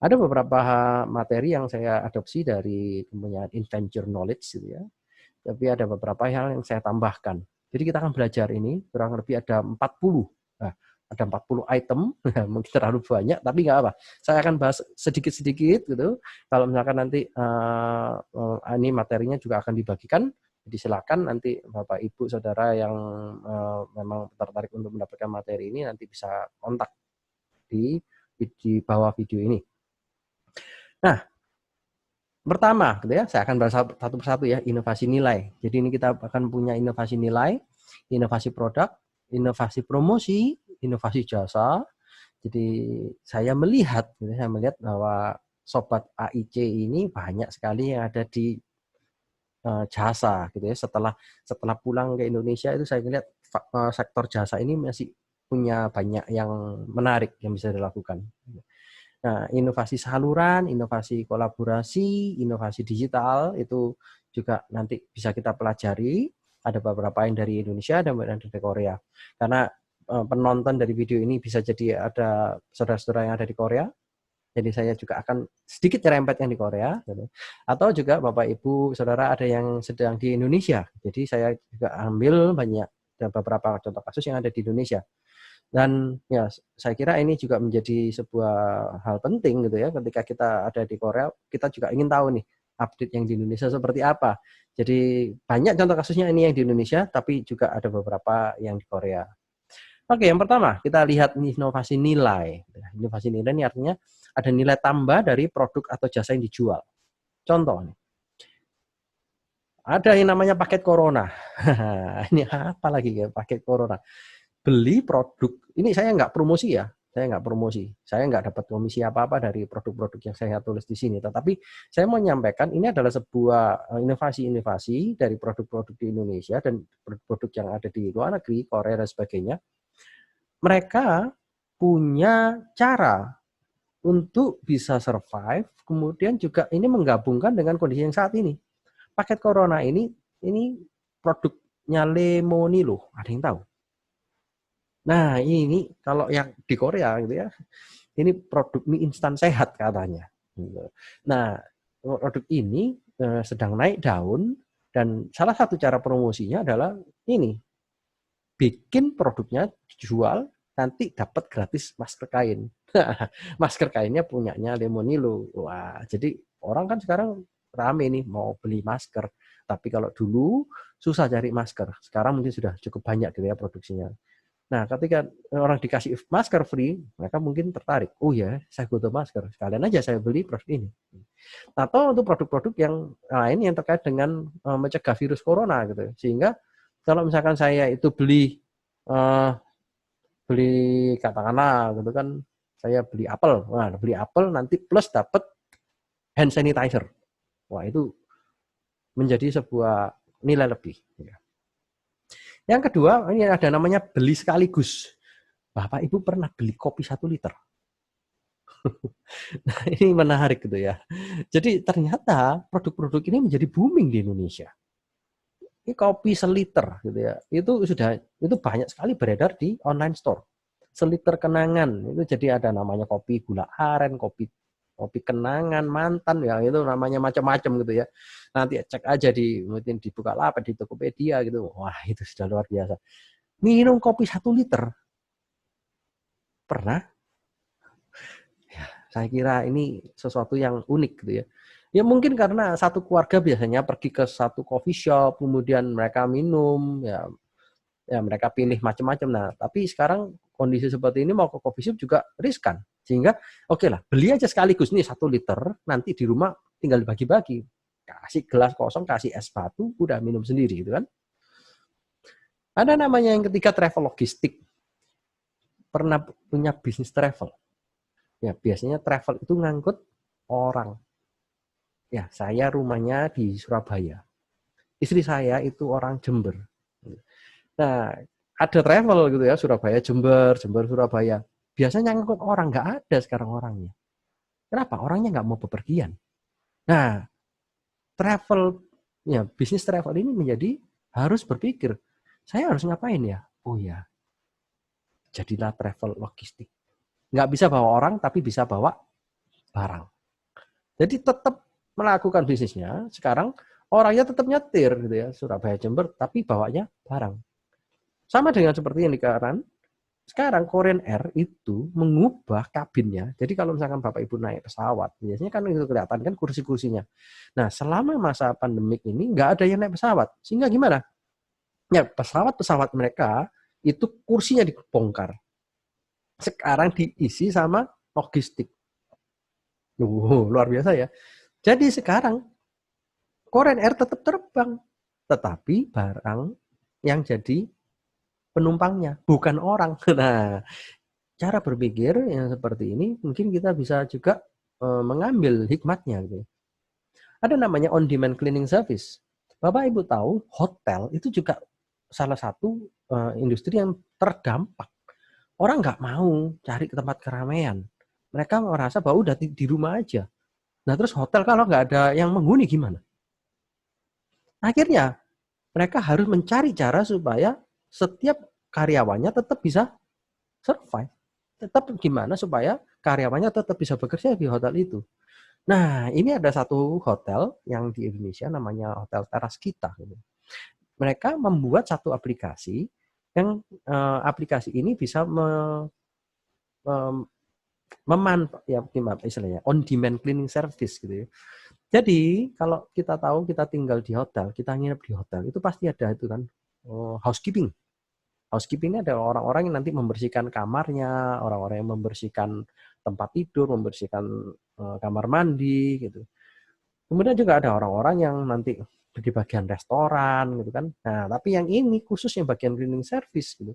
Ada beberapa materi yang saya adopsi dari kepunyaan Inventure Knowledge gitu ya. Tapi ada beberapa hal yang saya tambahkan. Jadi kita akan belajar ini kurang lebih ada 40. Nah, ada 40 item, mungkin terlalu banyak, tapi nggak apa. Saya akan bahas sedikit-sedikit gitu. Kalau misalkan nanti ini materinya juga akan dibagikan, jadi silakan nanti Bapak Ibu Saudara yang memang tertarik untuk mendapatkan materi ini nanti bisa kontak di bawah video ini. Nah, pertama, gitu ya, saya akan bahas satu persatu ya, inovasi nilai. Jadi ini kita akan punya inovasi nilai, inovasi produk, inovasi promosi, inovasi jasa. Jadi saya melihat bahwa sobat AIC ini banyak sekali yang ada di jasa, gitu ya. Setelah pulang ke Indonesia itu saya lihat sektor jasa ini masih punya banyak yang menarik yang bisa dilakukan. Nah, inovasi saluran, inovasi kolaborasi, inovasi digital itu juga nanti bisa kita pelajari. Ada beberapa yang dari Indonesia, ada yang dari Korea. Karena penonton dari video ini bisa jadi ada saudara-saudara yang ada di Korea. Jadi saya juga akan sedikit nyerempet yang di Korea. Atau juga Bapak Ibu Saudara ada yang sedang di Indonesia. Jadi saya juga ambil banyak beberapa contoh kasus yang ada di Indonesia. Dan ya saya kira ini juga menjadi sebuah hal penting gitu ya, ketika kita ada di Korea, kita juga ingin tahu nih update yang di Indonesia seperti apa. Jadi banyak contoh kasusnya ini yang di Indonesia, tapi juga ada beberapa yang di Korea. Oke, yang pertama kita lihat inovasi nilai. Inovasi nilai ini artinya ada nilai tambah dari produk atau jasa yang dijual. Contoh nih, ada yang namanya paket corona. Ini apa lagi ya paket corona? Beli produk, ini saya nggak promosi ya, saya nggak dapat komisi apa-apa dari produk-produk yang saya tulis di sini, tetapi saya mau menyampaikan ini adalah sebuah inovasi-inovasi dari produk-produk di Indonesia dan produk-produk yang ada di luar negeri, Korea dan sebagainya. Mereka punya cara untuk bisa survive, kemudian juga ini menggabungkan dengan kondisi yang saat ini. Paket corona ini produknya Lemonilo, ada yang tahu? Nah, ini kalau yang di Korea gitu ya, ini produk mie instan sehat katanya. Nah, produk ini sedang naik daun dan salah satu cara promosinya adalah ini, bikin produknya dijual nanti dapat gratis masker kain. Masker kainnya punyanya Lemonilo. Wah, jadi orang kan sekarang rame nih mau beli masker. Tapi kalau dulu susah cari masker, sekarang mungkin sudah cukup banyak gitu ya produksinya. Nah, ketika orang dikasih masker free, mereka mungkin tertarik. Oh ya, saya butuh masker. Sekalian aja saya beli produk ini. Atau untuk produk-produk yang lain yang terkait dengan mencegah virus corona gitu. Sehingga kalau misalkan saya itu beli katakanlah gitu kan, saya beli apel. Nah, beli apel nanti plus dapat hand sanitizer. Wah, itu menjadi sebuah nilai lebih. Ya. Yang kedua, ini ada namanya beli sekaligus. Bapak Ibu pernah beli kopi 1 liter? Nah, ini menarik gitu ya. Jadi ternyata produk-produk ini menjadi booming di Indonesia. Ini kopi seliter gitu ya. Itu banyak sekali beredar di online store. Seliter kenangan itu jadi ada namanya kopi gula aren, kopi kenangan mantan ya, itu namanya macam-macam gitu ya. Nanti cek aja mungkin di Bukalapak, di Tokopedia gitu. Wah, itu sudah luar biasa. Minum kopi 1 liter pernah? Ya, saya kira ini sesuatu yang unik gitu ya. Ya mungkin karena satu keluarga biasanya pergi ke satu coffee shop, kemudian mereka minum, ya mereka pilih macam-macam. Nah, tapi sekarang kondisi seperti ini mau ke coffee shop juga riskan. Sehingga oke lah, beli aja sekaligus nih 1 liter, nanti di rumah tinggal dibagi-bagi. Kasih gelas kosong, kasih es batu, udah minum sendiri gitu kan. Ada namanya yang ketiga travel logistik. Pernah punya bisnis travel? Ya, biasanya travel itu ngangkut orang. Ya, saya rumahnya di Surabaya. Istri saya itu orang Jember. Nah, ada travel gitu ya, Surabaya, Jember, Jember, Surabaya. Biasanya ngangkut orang, nggak ada sekarang orangnya. Kenapa? Orangnya nggak mau bepergian. Nah, travel, ya bisnis travel ini menjadi harus berpikir, saya harus ngapain ya? Oh ya, jadilah travel logistik. Nggak bisa bawa orang, tapi bisa bawa barang. Jadi tetap melakukan bisnisnya, sekarang orangnya tetap nyetir gitu ya, Surabaya Jember, tapi bawanya barang. Sama dengan seperti yang sekarang Korean Air itu mengubah kabinnya. Jadi kalau misalkan Bapak Ibu naik pesawat, biasanya kan itu kelihatan kan kursi-kursinya. Nah, selama masa pandemik ini nggak ada yang naik pesawat. Sehingga gimana? Ya, pesawat-pesawat mereka itu kursinya dibongkar. Sekarang diisi sama logistik. Luar biasa ya. Jadi sekarang Korean Air tetap terbang, tetapi barang yang jadi penumpangnya, bukan orang. Nah, cara berpikir yang seperti ini mungkin kita bisa juga mengambil hikmatnya gitu. Ada namanya on demand cleaning service. Bapak Ibu tahu hotel itu juga salah satu industri yang terdampak. Orang nggak mau cari ke tempat keramaian. Mereka merasa bahwa udah di rumah aja. Nah, terus hotel kalau nggak ada yang menghuni gimana? Akhirnya mereka harus mencari cara supaya setiap karyawannya tetap bisa survive. Tetap gimana supaya karyawannya tetap bisa bekerja di hotel itu. Nah, ini ada satu hotel yang di Indonesia namanya Hotel Teras Kita. Mereka membuat satu aplikasi yang aplikasi ini bisa ya gimana istilahnya on demand cleaning service gitu ya. Jadi kalau kita tahu kita tinggal di hotel, kita nginep di hotel, itu pasti ada itu kan housekeeping. Housekeeping ini adalah orang-orang yang nanti membersihkan kamarnya, orang-orang yang membersihkan tempat tidur, membersihkan kamar mandi gitu. Kemudian juga ada orang-orang yang nanti di bagian restoran gitu kan. Nah, tapi yang ini khususnya bagian cleaning service gitu.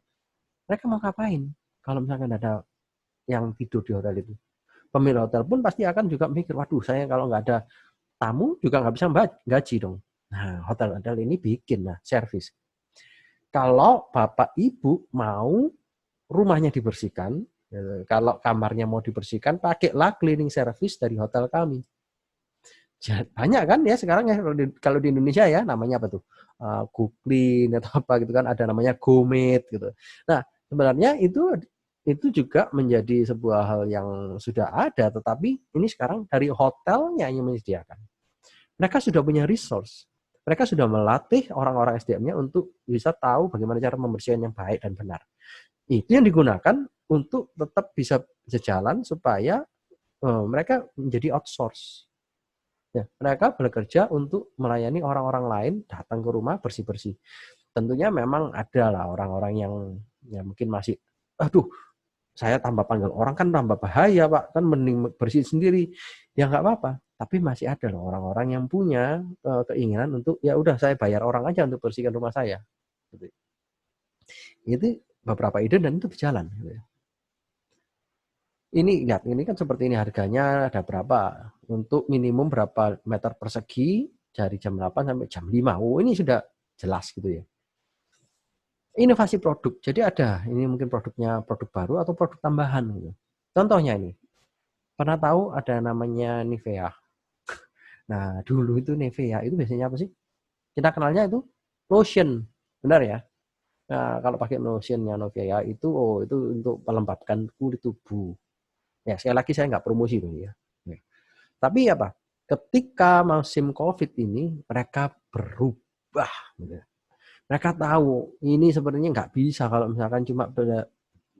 Mereka mau ngapain? Kalau misalkan ada yang tidur di hotel itu. Pemilik hotel pun pasti akan juga mikir, waduh saya kalau nggak ada tamu juga nggak bisa gaji dong. Nah, hotel-hotel ini bikin service. Kalau Bapak Ibu mau rumahnya dibersihkan, kalau kamarnya mau dibersihkan, pakailah cleaning service dari hotel kami. Banyak kan ya sekarang ya kalau di Indonesia ya namanya apa tuh? GoClean atau apa gitu kan, ada namanya GoMate gitu. Nah, sebenarnya itu juga menjadi sebuah hal yang sudah ada, tetapi ini sekarang dari hotelnya yang menyediakan. Mereka sudah punya resource. Mereka sudah melatih orang-orang SDM-nya untuk bisa tahu bagaimana cara membersihkan yang baik dan benar. Itu yang digunakan untuk tetap bisa jalan supaya mereka menjadi outsource. Ya, mereka bekerja untuk melayani orang-orang lain datang ke rumah bersih-bersih. Tentunya memang ada lah orang-orang yang mungkin masih, aduh, saya tambah panggil orang kan tambah bahaya Pak, kan mending bersih sendiri. Ya nggak apa-apa, tapi masih ada loh orang-orang yang punya keinginan untuk ya udah saya bayar orang aja untuk bersihkan rumah saya. Gitu. Itu beberapa ide dan itu berjalan. Gitu ya. Ini lihat, ini kan seperti ini harganya ada berapa, untuk minimum berapa meter persegi dari jam 8 sampai jam 5. Oh, ini sudah jelas gitu ya. Inovasi produk, jadi ada ini mungkin produknya produk baru atau produk tambahan gitu. Contohnya ini, pernah tahu ada namanya Nivea. Nah, dulu itu Nivea itu biasanya apa sih? Kita kenalnya itu lotion, benar ya? Nah, kalau pakai lotionnya Nivea itu, oh itu untuk melembabkan kulit tubuh. Ya, sekali lagi saya nggak promosi tuh ya. Tapi apa? Ketika musim COVID ini, mereka berubah. Gitu. Mereka tahu ini sebenarnya nggak bisa kalau misalkan cuma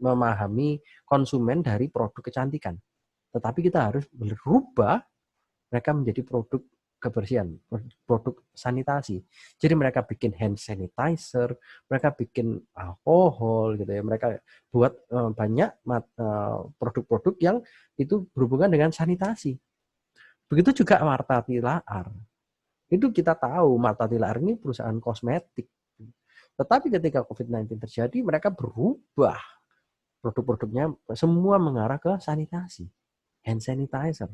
memahami konsumen dari produk kecantikan. Tetapi kita harus berubah mereka menjadi produk kebersihan, produk sanitasi. Jadi mereka bikin hand sanitizer, mereka bikin alkohol gitu ya. Mereka buat banyak produk-produk yang itu berhubungan dengan sanitasi. Begitu juga Martha Tilaar. Itu kita tahu Martha Tilaar ini perusahaan kosmetik. Tetapi ketika COVID-19 terjadi, mereka berubah. Produk-produknya semua mengarah ke sanitasi, hand sanitizer.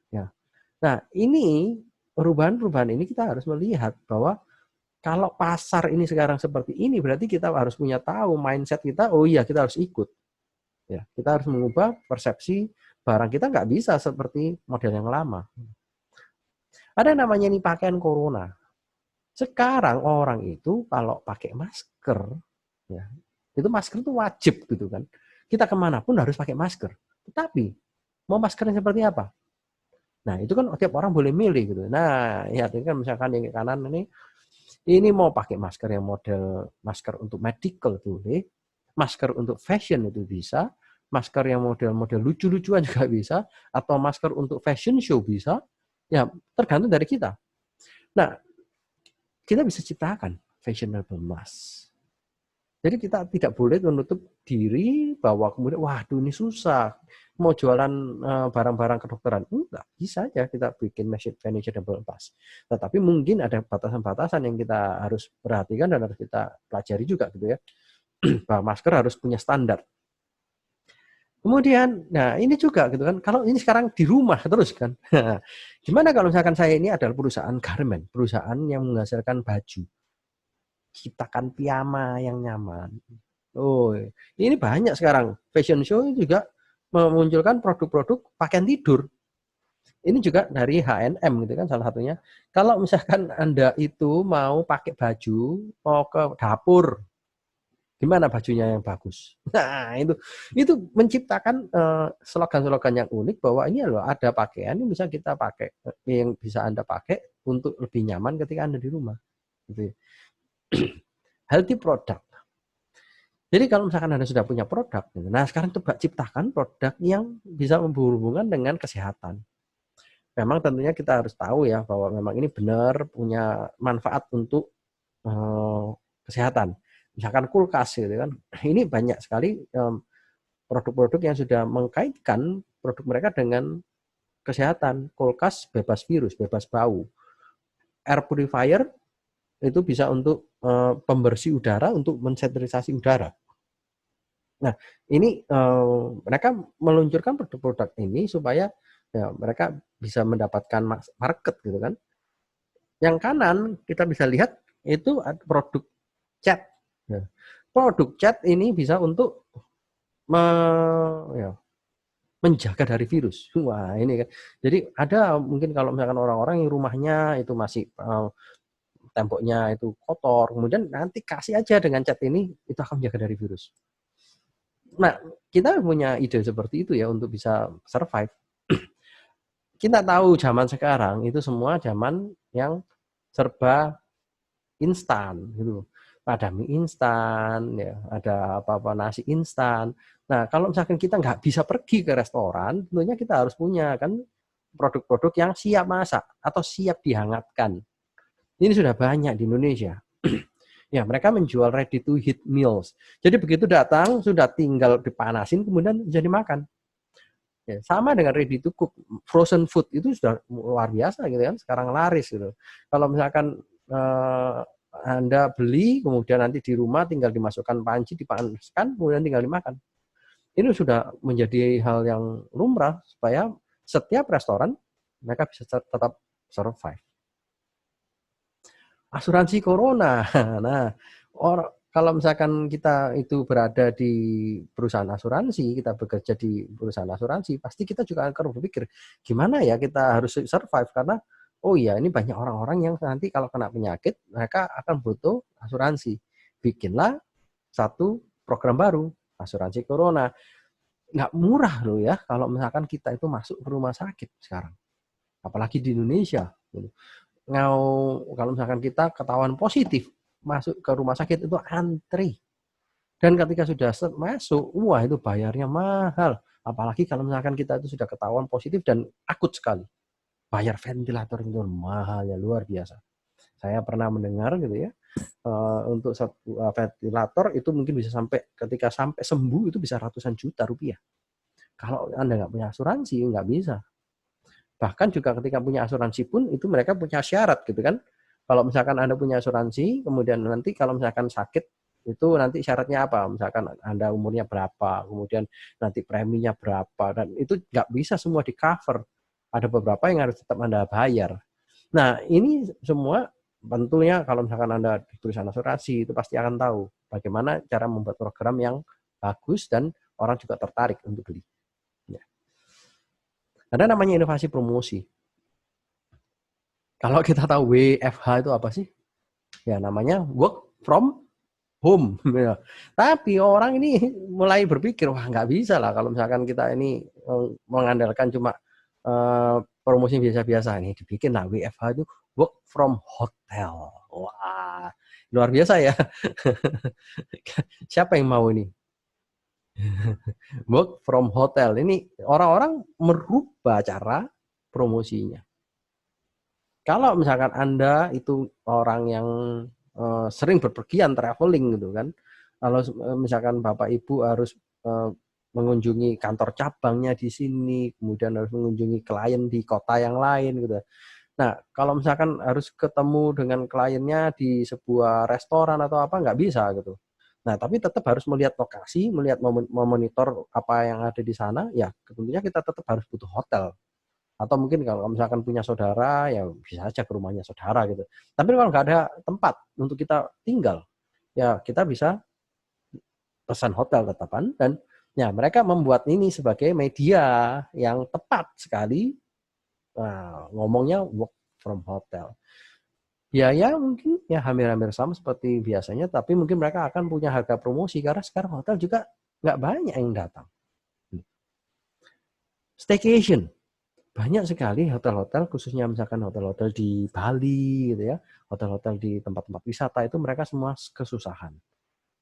Ya. Nah, ini perubahan-perubahan ini kita harus melihat bahwa kalau pasar ini sekarang seperti ini, berarti kita harus punya tahu mindset kita, oh iya kita harus ikut. Ya, kita harus mengubah persepsi barang kita nggak bisa seperti model yang lama. Ada namanya nih pakaian corona. Sekarang orang itu kalau pakai masker, ya, itu masker itu wajib gitu kan. Kita kemanapun harus pakai masker. Tetapi mau maskernya seperti apa? Nah itu kan tiap orang boleh milih gitu. Nah ya ini kan misalkan yang kanan ini mau pakai masker yang model masker untuk medical boleh, masker untuk fashion itu bisa, masker yang model-model lucu-lucuan juga bisa, atau masker untuk fashion show bisa. Ya tergantung dari kita. Nah kita bisa ciptakan fashionable mask. Jadi kita tidak boleh menutup diri bahwa kemudian waduh ini susah mau jualan barang-barang kedokteran. Enggak, bisa aja kita bikin fashionable mask. Tetapi mungkin ada batasan-batasan yang kita harus perhatikan dan harus kita pelajari juga gitu ya. Bahwa masker harus punya standar. Kemudian, nah ini juga gitu kan, kalau ini sekarang di rumah terus kan, gimana kalau misalkan saya ini adalah perusahaan garment, perusahaan yang menghasilkan baju, ciptakan piyama yang nyaman. Oh, ini banyak sekarang fashion show juga memunculkan produk-produk pakaian tidur. Ini juga dari H&M gitu kan salah satunya. Kalau misalkan Anda itu mau pakai baju, mau ke dapur, gimana bajunya yang bagus? Nah, itu menciptakan slogan-slogan yang unik bahwa ini loh ada pakaian yang bisa kita pakai, yang bisa Anda pakai untuk lebih nyaman ketika Anda di rumah. Gitu. Healthy product. Jadi kalau misalkan Anda sudah punya produk, nah sekarang coba ciptakan produk yang bisa berhubungan dengan kesehatan. Memang tentunya kita harus tahu ya bahwa memang ini benar punya manfaat untuk kesehatan. Misalkan kulkas gitu kan, ini banyak sekali produk-produk yang sudah mengkaitkan produk mereka dengan kesehatan. Kulkas bebas virus, bebas bau. Air purifier itu bisa untuk pembersih udara, untuk mensterilisasi udara. Nah, ini mereka meluncurkan produk-produk ini supaya ya, mereka bisa mendapatkan market gitu kan. Yang kanan kita bisa lihat itu produk cat. Nah, produk cat ini bisa untuk menjaga dari virus. Wah ini kan. Jadi ada mungkin kalau misalkan orang-orang yang rumahnya itu masih temboknya itu kotor, kemudian nanti kasih aja dengan cat ini itu akan menjaga dari virus. Nah kita punya ide seperti itu ya untuk bisa survive. Kita tahu zaman sekarang itu semua zaman yang serba instan gitu. Ada mie instan, ya, ada apa-apa nasi instan. Nah, kalau misalkan kita nggak bisa pergi ke restoran, tentunya kita harus punya kan produk-produk yang siap masak atau siap dihangatkan. Ini sudah banyak di Indonesia. Ya, mereka menjual ready to heat meals. Jadi begitu datang sudah tinggal dipanasin kemudian bisa dimakan. Ya, sama dengan ready to cook, frozen food itu sudah luar biasa gitu kan, sekarang laris gitu. Kalau misalkan Anda beli, kemudian nanti di rumah tinggal dimasukkan panci, dipanaskan, kemudian tinggal dimakan. Ini sudah menjadi hal yang lumrah supaya setiap restoran mereka bisa tetap survive. asuransi corona. Nah, kalau misalkan kita itu berada di perusahaan asuransi, kita bekerja di perusahaan asuransi, pasti kita juga akan berpikir, gimana ya kita harus survive, karena oh iya, ini banyak orang-orang yang nanti kalau kena penyakit, mereka akan butuh asuransi. Bikinlah satu program baru, asuransi corona. Nggak murah loh ya, kalau misalkan kita itu masuk ke rumah sakit sekarang. Apalagi di Indonesia. Gitu. Kalau misalkan kita ketahuan positif, masuk ke rumah sakit itu antri. Dan ketika sudah masuk, wah itu bayarnya mahal. Apalagi kalau misalkan kita itu sudah ketahuan positif dan akut sekali. Bayar ventilator itu mahal ya, luar biasa. Saya pernah mendengar gitu ya, untuk satu ventilator itu mungkin bisa ketika sampai sembuh itu bisa ratusan juta rupiah. Kalau Anda nggak punya asuransi, nggak bisa. Bahkan juga ketika punya asuransi pun itu mereka punya syarat gitu kan. Kalau misalkan Anda punya asuransi, kemudian nanti kalau misalkan sakit, itu nanti syaratnya apa? Misalkan Anda umurnya berapa, kemudian nanti preminya berapa, dan itu nggak bisa semua di cover. Ada beberapa yang harus tetap Anda bayar. Nah, ini semua tentunya kalau misalkan Anda di perusahaan asuransi, itu pasti akan tahu bagaimana cara membuat program yang bagus dan orang juga tertarik untuk beli. Ya. Ada namanya inovasi promosi. Kalau kita tahu WFH itu apa sih? Ya namanya work from home. Ya. Tapi orang ini mulai berpikir, wah nggak bisa lah kalau misalkan kita ini mengandalkan cuma promosi biasa-biasa. Ini dibikin lah WFH itu work from hotel. Wah, luar biasa ya. Siapa yang mau ini? Work from hotel. Ini orang-orang merubah cara promosinya. Kalau misalkan Anda itu orang yang sering berpergian, traveling gitu kan, kalau misalkan Bapak Ibu harus mengunjungi kantor cabangnya di sini, kemudian harus mengunjungi klien di kota yang lain gitu. Nah, kalau misalkan harus ketemu dengan kliennya di sebuah restoran atau apa, nggak bisa gitu. Nah, tapi tetap harus melihat lokasi, melihat memonitor apa yang ada di sana, ya tentunya kita tetap harus butuh hotel. Atau mungkin kalau misalkan punya saudara, ya bisa aja ke rumahnya saudara gitu. Tapi kalau nggak ada tempat untuk kita tinggal, ya kita bisa pesan hotel tetapan, dan ya mereka membuat ini sebagai media yang tepat sekali. Nah, ngomongnya work from hotel. Biaya mungkin ya hampir-hampir sama seperti biasanya, tapi mungkin mereka akan punya harga promosi karena sekarang hotel juga nggak banyak yang datang. Staycation. Banyak sekali hotel-hotel, khususnya misalkan hotel-hotel di Bali gitu ya, hotel-hotel di tempat-tempat wisata itu mereka semua kesusahan.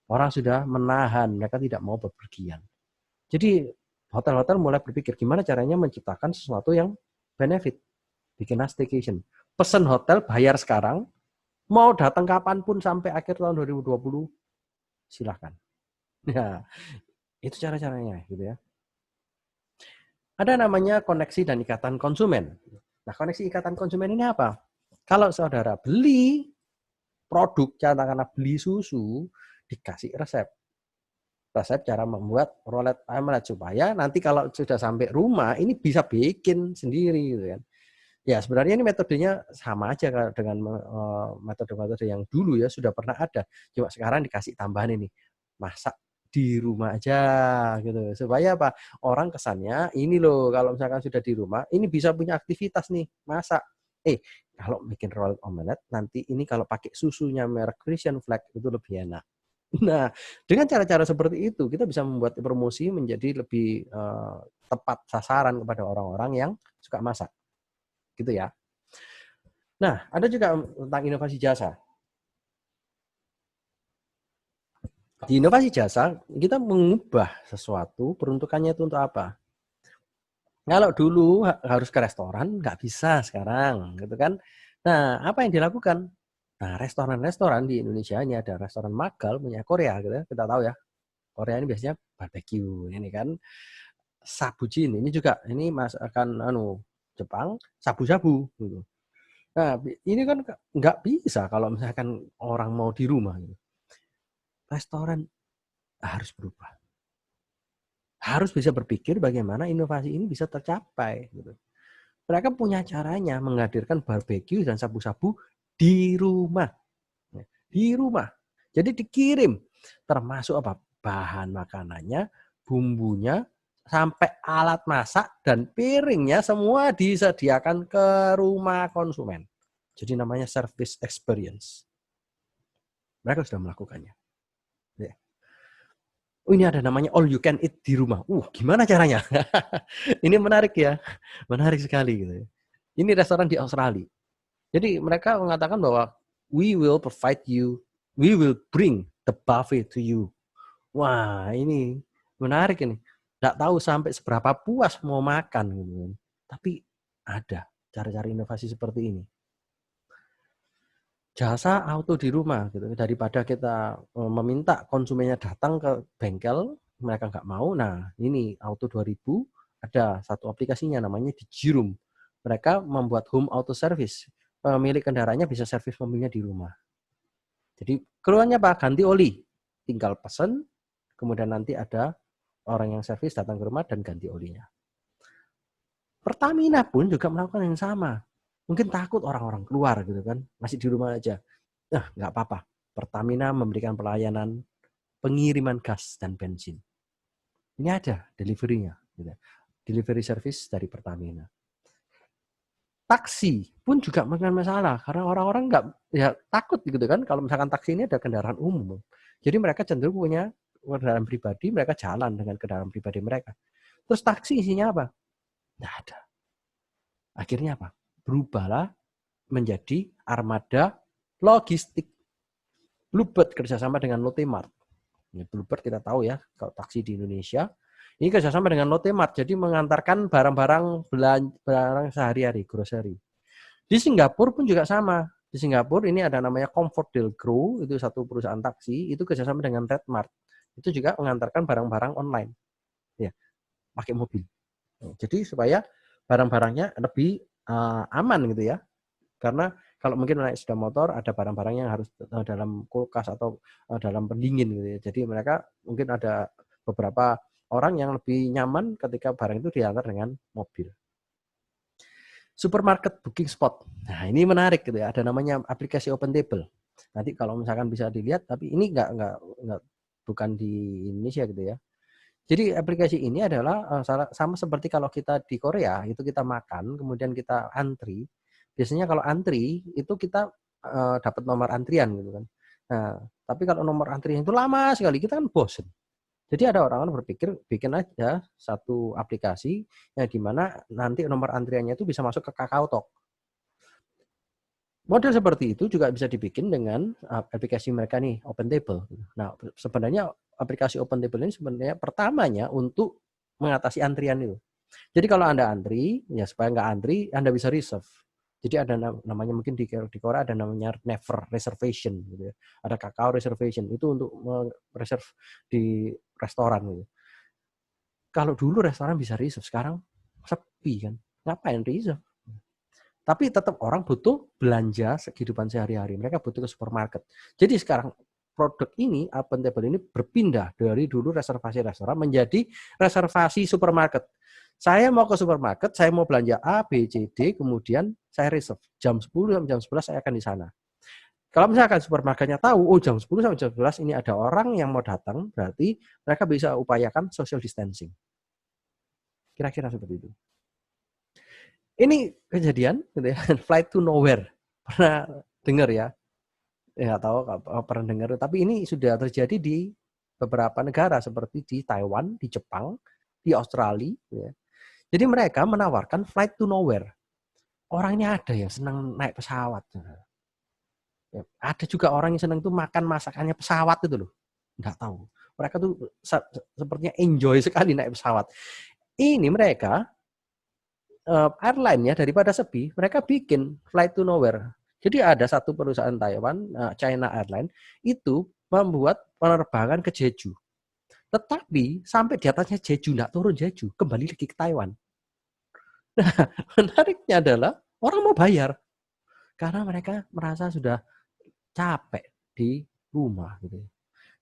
Orang sudah menahan, mereka tidak mau bepergian. Jadi hotel-hotel mulai berpikir gimana caranya menciptakan sesuatu yang benefit. Bikin staycation. Pesen hotel bayar sekarang, mau datang kapanpun sampai akhir tahun 2020, silahkan. Ya, itu cara-caranya gitu ya. Ada namanya koneksi dan ikatan konsumen. Nah, koneksi ikatan konsumen ini apa? Kalau saudara beli produk, katakanlah beli susu, dikasih resep. Resep cara membuat rolet omelet supaya nanti kalau sudah sampai rumah ini bisa bikin sendiri gitu kan. Ya sebenarnya ini metodenya sama aja dengan metode-metode yang dulu ya sudah pernah ada. Cuma sekarang dikasih tambahan ini. Masak di rumah aja gitu. Supaya apa? Orang kesannya ini loh kalau misalkan sudah di rumah ini bisa punya aktivitas nih, masak. Kalau bikin roll omelet nanti ini kalau pakai susunya merek Christian Flag itu lebih enak. Nah, dengan cara-cara seperti itu kita bisa membuat promosi menjadi lebih tepat sasaran kepada orang-orang yang suka masak. Gitu ya. Nah, ada juga tentang inovasi jasa. Di inovasi jasa, kita mengubah sesuatu, peruntukannya itu untuk apa? Kalau dulu harus ke restoran, nggak bisa sekarang, gitu kan. Nah, apa yang dilakukan? Nah, restoran-restoran di Indonesia ini ada restoran Magal punya Korea, gitu ya. Kita tahu ya, Korea ini biasanya barbecue, ini kan. Sabujin, ini juga, ini masakan Jepang, sabu-sabu, gitu. Nah, ini kan nggak bisa kalau misalkan orang mau di rumah. Gitu. Restoran harus berubah. Harus bisa berpikir bagaimana inovasi ini bisa tercapai. Gitu. Mereka punya caranya menghadirkan barbeque dan sabu-sabu di rumah. di rumah. Jadi dikirim, termasuk apa? Bahan makanannya, bumbunya, sampai alat masak dan piringnya semua disediakan ke rumah konsumen. Jadi namanya service experience. Mereka sudah melakukannya. Ya. Oh, ini ada namanya all you can eat di rumah. Gimana caranya? Ini menarik ya, menarik sekali gitu. Ini restoran di Australia. Jadi mereka mengatakan bahwa we will provide you, we will bring the buffet to you. Wah, ini menarik ini. Nggak tahu sampai seberapa puas mau makan gitu. Tapi ada cara-cara inovasi seperti ini. Jasa auto di rumah gitu. Daripada kita meminta konsumennya datang ke bengkel, mereka nggak mau. Nah, ini Auto 2000 ada satu aplikasinya namanya Digirum. Mereka membuat home auto service. Pemilik kendaraannya bisa servis mobilnya di rumah. Jadi keluarnya apa? Ganti oli. Tinggal pesen, kemudian nanti ada orang yang servis datang ke rumah dan ganti olinya. Pertamina pun juga melakukan yang sama. Mungkin takut orang-orang keluar gitu kan, masih di rumah aja. Nah, nggak apa-apa. Pertamina memberikan pelayanan pengiriman gas dan bensin. Ini ada delivery-nya. Gitu. Delivery service dari Pertamina. Taksi pun juga bukan masalah karena orang-orang nggak ya takut gitu kan kalau misalkan taksi ini ada kendaraan umum. Jadi mereka cenderung punya kendaraan pribadi, mereka jalan dengan kendaraan pribadi mereka. Terus taksi isinya apa? Nggak ada. Akhirnya apa? Berubahlah menjadi armada logistik. Bluebird kerjasama dengan Lotte Mart. Bluebird kita tahu ya kalau taksi di Indonesia. Ini kerjasama dengan Lotte Mart, jadi mengantarkan barang-barang sehari-hari, grocery. Di Singapura pun juga sama. Di Singapura ini ada namanya ComfortDelGro, itu satu perusahaan taksi, itu kerjasama dengan Redmart. Itu juga mengantarkan barang-barang online, ya, pakai mobil. Jadi supaya barang-barangnya lebih aman gitu ya. Karena kalau mungkin naik sepeda motor ada barang-barang yang harus dalam kulkas atau dalam pendingin gitu ya. Jadi mereka mungkin ada beberapa orang yang lebih nyaman ketika barang itu diantar dengan mobil. Supermarket booking spot. Nah, ini menarik gitu ya. Ada namanya aplikasi OpenTable. Nanti kalau misalkan bisa dilihat, tapi ini enggak bukan di Indonesia gitu ya. Jadi aplikasi ini adalah sama seperti kalau kita di Korea, itu kita makan, kemudian kita antri. Biasanya kalau antri itu kita dapat nomor antrian gitu kan. Nah, tapi kalau nomor antrian itu lama sekali, kita kan bosen. Jadi ada orang-orang berpikir bikin aja satu aplikasi yang dimana nanti nomor antriannya itu bisa masuk ke KakaoTalk. Model seperti itu juga bisa dibikin dengan aplikasi mereka nih, OpenTable. Nah, sebenarnya aplikasi OpenTable ini sebenarnya pertamanya untuk mengatasi antrian itu. Jadi kalau Anda antri, ya supaya nggak antri, Anda bisa reserve. Jadi ada namanya mungkin di Korea ada namanya Never Reservation gitu ya. Ada Kakao Reservation itu untuk reserve di restoran gitu. Kalau dulu restoran bisa reserve, sekarang sepi kan. Ngapain reserve? Tapi tetap orang butuh belanja kehidupan sehari-hari. Mereka butuh ke supermarket. Jadi sekarang produk ini, OpenTable ini berpindah dari dulu reservasi restoran menjadi reservasi supermarket. Saya mau ke supermarket, saya mau belanja A, B, C, D, kemudian saya reserve. Jam 10 sampai jam 11 saya akan di sana. Kalau misalkan supermarketnya tahu, oh jam 10 sampai jam 11 ini ada orang yang mau datang, berarti mereka bisa upayakan social distancing. Kira-kira seperti itu. Ini kejadian gitu ya, flight to nowhere. Pernah dengar ya? Ya tahu pernah dengar, tapi ini sudah terjadi di beberapa negara seperti di Taiwan, di Jepang, di Australia ya. Jadi mereka menawarkan flight to nowhere. Orang ini ada yang senang naik pesawat. Ya, ada juga orang yang senang tuh makan masakannya pesawat itu loh. Nggak tahu. Mereka tuh sepertinya enjoy sekali naik pesawat. Ini mereka airline ya daripada sepi, mereka bikin flight to nowhere. Jadi ada satu perusahaan Taiwan, China Airline, itu membuat penerbangan ke Jeju. Tetapi sampai di atasnya Jeju, nggak turun Jeju, kembali lagi ke Taiwan. Nah, menariknya adalah orang mau bayar. Karena mereka merasa sudah capek di rumah. Gitu.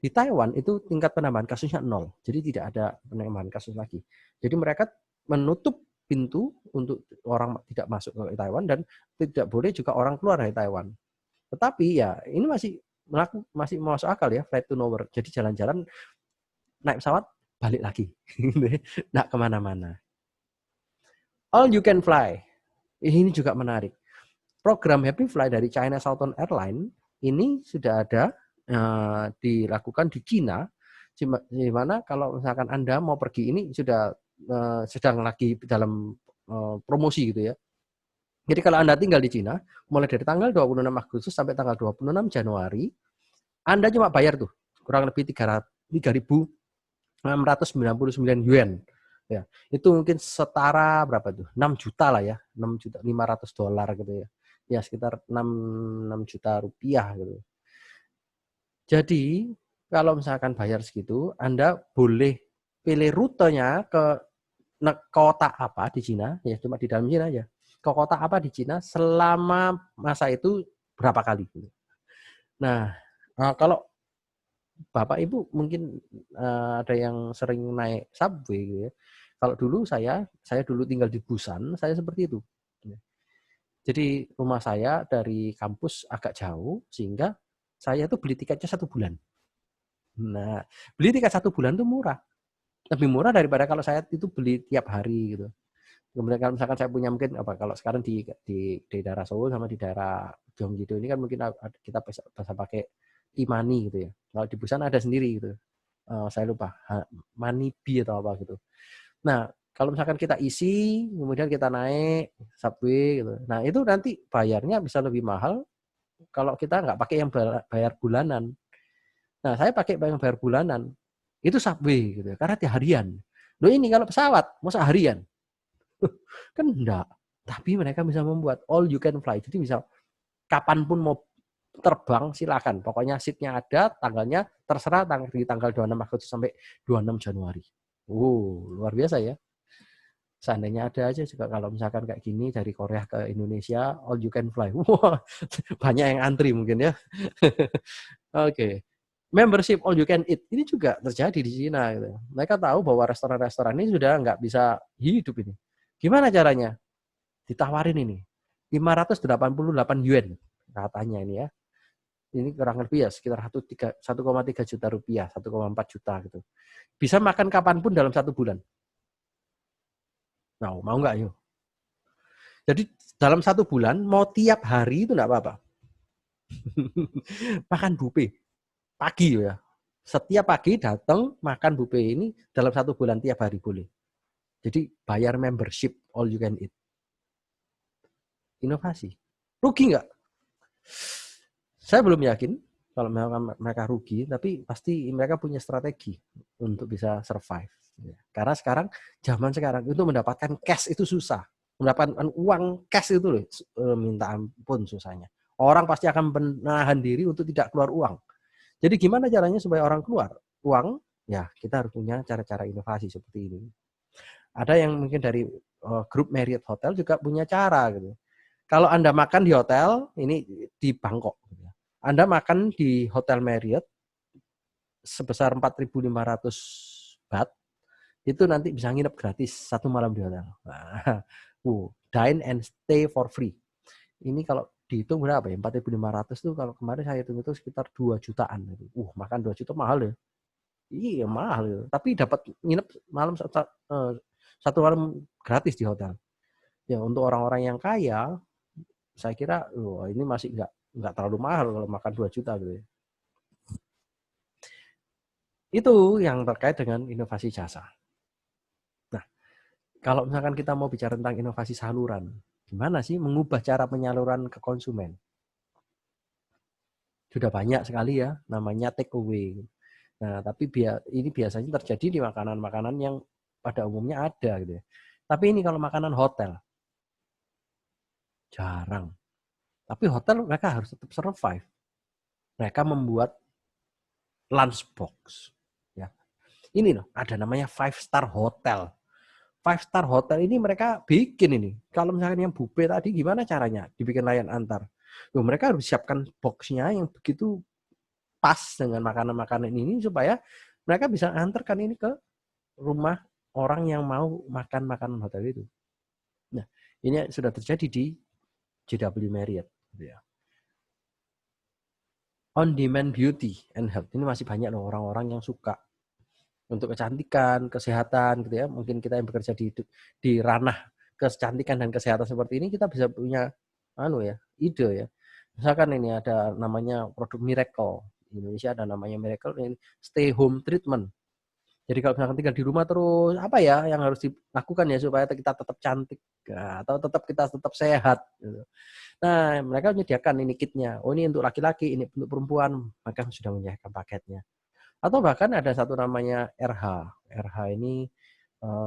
Di Taiwan itu tingkat penambahan kasusnya 0. Jadi tidak ada penambahan kasus lagi. Jadi mereka menutup pintu untuk orang tidak masuk ke Taiwan dan tidak boleh juga orang keluar dari Taiwan. Tetapi ya ini masih masih masuk akal ya, flight to nowhere. Jadi jalan-jalan, naik pesawat, balik lagi. Nggak kemana-mana. All you can fly. Ini juga menarik. Program Happy Fly dari China Southern Airlines ini sudah ada dilakukan di Cina, di mana kalau misalkan Anda mau pergi ini sudah sedang lagi dalam promosi gitu ya. Jadi kalau Anda tinggal di Cina, mulai dari tanggal 26 Agustus sampai tanggal 26 Januari, Anda cuma bayar tuh kurang lebih 3.699 yuan. Ya, itu mungkin setara berapa tuh? 6 juta lah ya, 6.500.000 dolar gitu ya. Ya sekitar 6 juta rupiah gitu. Jadi kalau misalkan bayar segitu, Anda boleh pilih rutenya ke kota apa di Cina, ya cuma di dalam Cina aja. Ke kota apa di Cina selama masa itu berapa kali. Nah, kalau Bapak Ibu mungkin ada yang sering naik subway gitu ya. Kalau dulu saya dulu tinggal di Busan, saya seperti itu. Jadi rumah saya dari kampus agak jauh, sehingga saya tuh beli tiketnya 1 bulan. Nah, beli tiket 1 bulan tuh murah. Lebih murah daripada kalau saya itu beli tiap hari gitu. Kemudian kalau misalkan saya punya mungkin kalau sekarang di daerah Solo sama di daerah Gyeonggi ini kan mungkin kita bisa pakai e-money gitu ya. Kalau di Busan ada sendiri gitu. Saya lupa, Money atau apa gitu. Nah, kalau misalkan kita isi, kemudian kita naik subway gitu. Nah, itu nanti bayarnya bisa lebih mahal kalau kita nggak pakai yang bayar bulanan. Nah, saya pakai yang bayar bulanan. Itu subway gitu, karena dia harian. Loh ini kalau pesawat, masa harian? Kan enggak. Tapi mereka bisa membuat all you can fly. Jadi bisa kapanpun mau terbang silakan. Pokoknya seatnya ada, tanggalnya terserah di tanggal 26 Agustus sampai 26 Januari. Luar biasa ya. Seandainya ada aja juga kalau misalkan kayak gini dari Korea ke Indonesia, all you can fly. Wah, banyak yang antri mungkin ya. Oke. Membership all you can eat ini juga terjadi di Cina gitu. Mereka tahu bahwa restoran-restoran ini sudah nggak bisa hidup ini. Gimana caranya? Ditawarin ini 588 yuan katanya ini ya. Ini kurang lebih ya sekitar 1,3 juta rupiah, 1,4 juta gitu. Bisa makan kapanpun dalam 1 bulan. Nah, mau nggak yuk? Jadi dalam 1 bulan mau tiap hari itu nggak apa-apa. Makan buffet pagi ya. Setiap pagi datang makan buffet ini dalam 1 bulan tiap hari boleh. Jadi bayar membership all you can eat. Inovasi. Rugi nggak? Saya belum yakin kalau mereka rugi, tapi pasti mereka punya strategi untuk bisa survive. Karena zaman sekarang itu mendapatkan cash itu susah. Mendapatkan uang cash itu loh, minta ampun susahnya. Orang pasti akan menahan diri untuk tidak keluar uang. Jadi gimana caranya supaya orang keluar uang? Ya kita harus punya cara-cara inovasi seperti ini. Ada yang mungkin dari grup Marriott Hotel juga punya cara gitu. Kalau Anda makan di hotel, ini di Bangkok. Anda makan di Hotel Marriott sebesar 4.500 baht, itu nanti bisa nginep gratis 1 malam di hotel. Nah, dine and stay for free. Ini kalau dihitung berapa ya? 4.500 tuh kalau kemarin saya hitung itu sekitar 2 jutaan. Makan 2 juta mahal ya. Iya mahal ya. Tapi dapat nginep malam 1 malam gratis di hotel. Ya untuk orang-orang yang kaya, saya kira ini masih nggak terlalu mahal kalau makan 2 juta gitu ya. Itu yang terkait dengan inovasi jasa. Nah, kalau misalkan kita mau bicara tentang inovasi saluran, gimana sih mengubah cara penyaluran ke konsumen? Sudah banyak sekali ya, namanya take away. Nah, tapi ini biasanya terjadi di makanan-makanan yang pada umumnya ada gitu ya. Tapi ini kalau makanan hotel, jarang. Tapi hotel mereka harus tetap survive. Mereka membuat lunchbox. Ya. Ini loh, ada namanya 5-star hotel. 5-star hotel ini mereka bikin ini. Kalau misalkan yang buffet tadi gimana caranya dibikin layan antar? Mereka harus siapkan boxnya yang begitu pas dengan makanan-makanan ini supaya mereka bisa antarkan ini ke rumah orang yang mau makan makanan hotel itu. Nah, ini sudah terjadi di JW Marriott. On demand beauty and health. Ini masih banyak loh orang-orang yang suka untuk kecantikan, kesehatan gitu ya. Mungkin kita yang bekerja di ranah kecantikan dan kesehatan seperti ini, kita bisa punya ide ya. Misalkan ini ada namanya produk Miracle. Di Indonesia ada namanya Miracle, ini stay home treatment. Jadi kalau misalkan tinggal di rumah terus, apa ya yang harus dilakukan ya supaya kita tetap cantik atau kita tetap sehat gitu. Nah, mereka menyediakan ini kitnya. Oh, ini untuk laki-laki, ini untuk perempuan, maka sudah menyediakan paketnya. Atau bahkan ada satu namanya RH. RH ini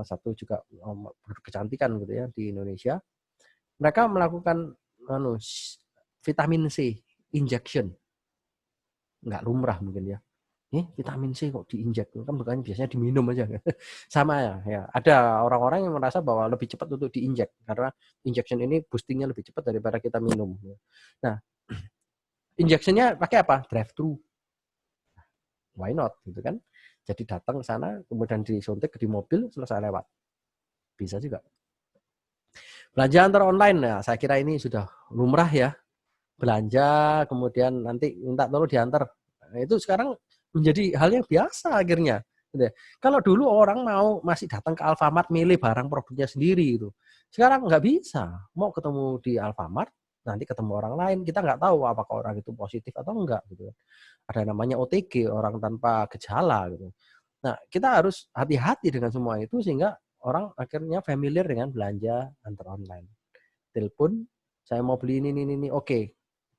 satu juga produk kecantikan gitu ya di Indonesia. Mereka melakukan vitamin C injection. Nggak lumrah mungkin ya. Vitamin C kok diinjek, kan bukannya biasanya diminum aja. Sama ya. Ada orang-orang yang merasa bahwa lebih cepat untuk diinjek karena injection ini boostingnya lebih cepat daripada kita minum. Nah, injectionnya pakai apa? Drive-thru. Why not gitu kan? Jadi datang ke sana, kemudian disuntik di mobil, selesai lewat. Bisa juga. Belanja antar online, ya saya kira ini sudah lumrah ya. Belanja, kemudian nanti minta tolong diantar. Nah, itu sekarang menjadi hal yang biasa akhirnya. Gitu ya. Kalau dulu orang masih datang ke Alfamart milih barang produknya sendiri itu. Sekarang nggak bisa. Mau ketemu di Alfamart, nanti ketemu orang lain, kita nggak tahu apakah orang itu positif atau enggak gitu. Ada namanya OTG, orang tanpa gejala gitu. Nah, kita harus hati-hati dengan semua itu sehingga orang akhirnya familiar dengan belanja antar online. Telepon, saya mau beli ini, oke,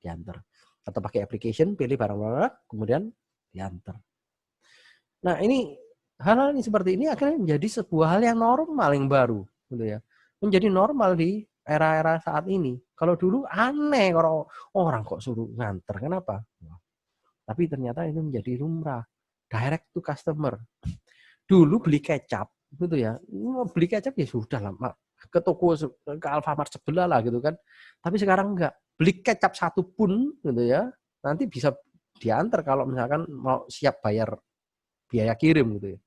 diantar. Atau pakai application, pilih barang-barang, kemudian diantar. Nah, ini hal-hal ini seperti ini akhirnya menjadi sebuah hal yang normal yang baru, gitu ya. Menjadi normal di era-era saat ini. Kalau dulu aneh orang kok suruh nganter, kenapa? Tapi ternyata itu menjadi lumrah. Direct to customer. Dulu beli kecap gitu ya, beli kecap ya sudah lah ke toko, ke Alfamart sebelah lah gitu kan. Tapi sekarang enggak, beli kecap satu pun gitu ya, nanti bisa diantar kalau misalkan mau siap bayar biaya kirim gitu ya.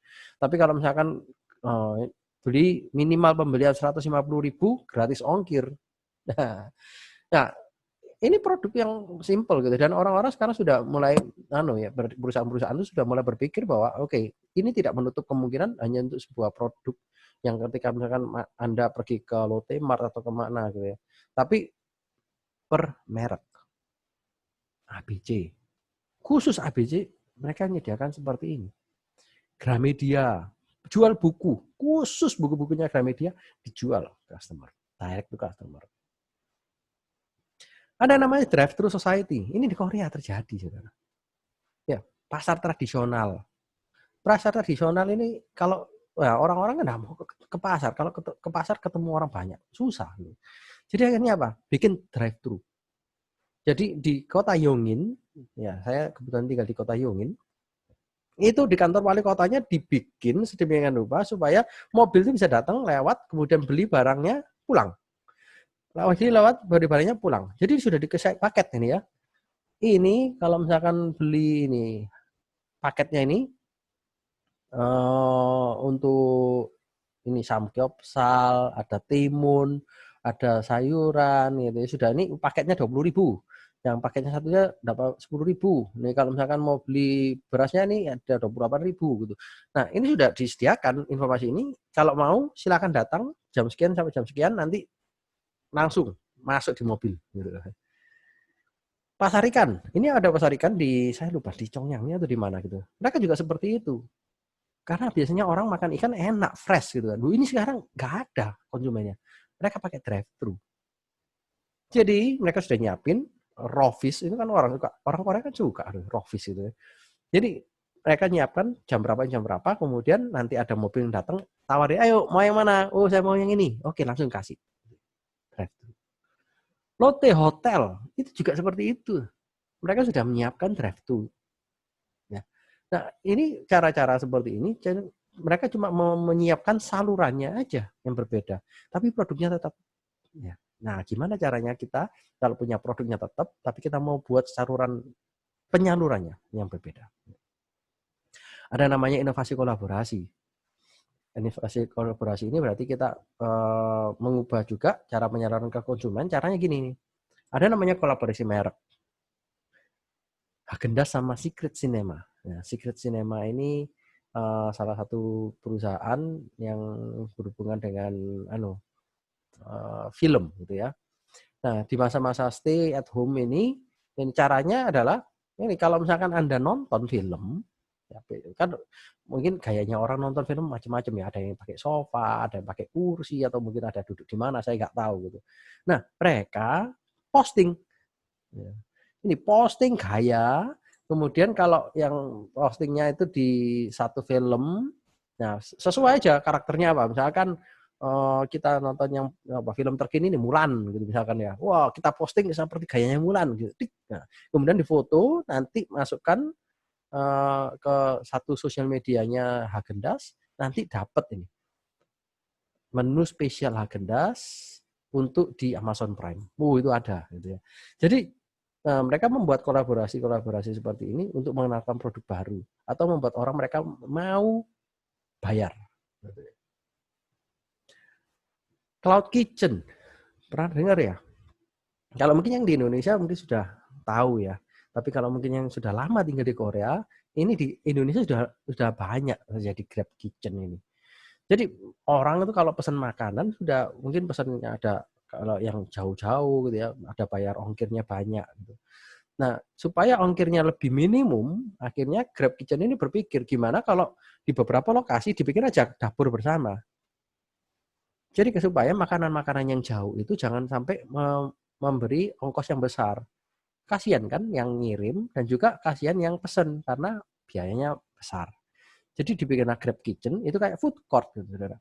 Tapi kalau misalkan beli minimal pembelian 150.000 gratis ongkir. Nah, ini produk yang simple gitu dan orang-orang sekarang sudah mulai perusahaan-perusahaan itu sudah mulai berpikir bahwa oke, ini tidak menutup kemungkinan hanya untuk sebuah produk yang ketika misalkan Anda pergi ke Lotte Mart atau kemana gitu ya. Tapi per merek ABC. Khusus ABC mereka menyediakan seperti ini. Gramedia jual buku, khusus buku-bukunya Gramedia dijual customer, direct to customer. Ada namanya drive-thru society. Ini di Korea terjadi, saudara. Ya, pasar tradisional. Pasar tradisional ini kalau orang-orang kan mau ke pasar. Kalau ke pasar ketemu orang banyak, susah. Jadi akhirnya apa? Bikin drive-thru. Jadi di kota Yongin, ya saya kebetulan tinggal di kota Yongin, itu di kantor wali kotanya dibikin sedemikian rupa supaya mobil itu bisa datang lewat, kemudian beli barangnya pulang. Lewat beli barangnya pulang. Jadi sudah dikasih paket ini ya. Ini kalau misalkan beli ini paketnya ini untuk ini samgyeopsal, ada timun, ada sayuran gitu ya. Sudah ini paketnya 20.000. Yang paketnya satunya dapat 10.000. Nih kalau misalkan mau beli berasnya nih ada 28.000 gitu. Nah, ini sudah disediakan informasi ini. Kalau mau silakan datang jam sekian sampai jam sekian, nanti langsung masuk di mobil gitu. Pasar ikan. Ini ada pasar ikan saya lupa di Congyangnya atau di mana gitu. Mereka juga seperti itu. Karena biasanya orang makan ikan enak, fresh gitu kan. Ini sekarang nggak ada konsumennya. Mereka pakai drive-thru. Jadi mereka sudah nyiapin raw fish, itu kan orang Korea kan suka raw fish gitu. Jadi mereka nyiapkan jam berapa, kemudian nanti ada mobil yang datang, tawarin, ayo mau yang mana? Oh saya mau yang ini. Oke langsung kasih. Drive-thru. Lotte Hotel itu juga seperti itu. Mereka sudah menyiapkan drive-thru. Nah, ini cara-cara seperti ini, mereka cuma menyiapkan salurannya aja yang berbeda, tapi produknya tetap. Ya. Nah, gimana caranya kita kalau punya produknya tetap, tapi kita mau buat saluran penyalurannya yang berbeda. Ada namanya inovasi kolaborasi. Inovasi kolaborasi ini berarti kita mengubah juga cara penyaluran ke konsumen. Caranya gini nih, ada namanya kolaborasi merek. Häagen-Dazs sama Secret Cinema. Nah, Secret Cinema ini salah satu perusahaan yang berhubungan dengan film gitu ya. Nah, di masa-masa stay at home ini caranya adalah ini kalau misalkan Anda nonton film, ya, kan mungkin gayanya orang nonton film macam-macam ya, ada yang pakai sofa, ada yang pakai kursi, atau mungkin ada duduk di mana, saya nggak tahu gitu. Nah, mereka posting. Ya. Ini posting gaya, kemudian kalau yang postingnya itu di satu film, nah sesuai aja karakternya apa. Misalkan kita nonton yang film terkini nih Mulan gitu misalkan ya. Wah, kita posting seperti gayanya Mulan gitu. Nah, kemudian difoto, nanti masukkan ke satu sosial medianya Häagen-Dazs, nanti dapat ini menu spesial Häagen-Dazs untuk di Amazon Prime. Itu ada gitu ya. Jadi mereka membuat kolaborasi seperti ini untuk mengenalkan produk baru atau membuat orang mereka mau bayar. Cloud Kitchen, pernah dengar ya? Kalau mungkin yang di Indonesia mungkin sudah tahu ya. Tapi kalau mungkin yang sudah lama tinggal di Korea, ini di Indonesia sudah banyak terjadi Grab Kitchen ini. Jadi orang itu kalau pesan makanan sudah mungkin pesannya ada kalau yang jauh-jauh gitu ya, ada bayar ongkirnya banyak gitu. Nah, supaya ongkirnya lebih minimum, akhirnya Grab Kitchen ini berpikir gimana kalau di beberapa lokasi dibikin aja dapur bersama. Jadi supaya makanan-makanan yang jauh itu jangan sampai memberi ongkos yang besar. Kasihan kan yang ngirim dan juga kasihan yang pesen karena biayanya besar. Jadi dibikin Grab Kitchen itu kayak food court gitu, saudara.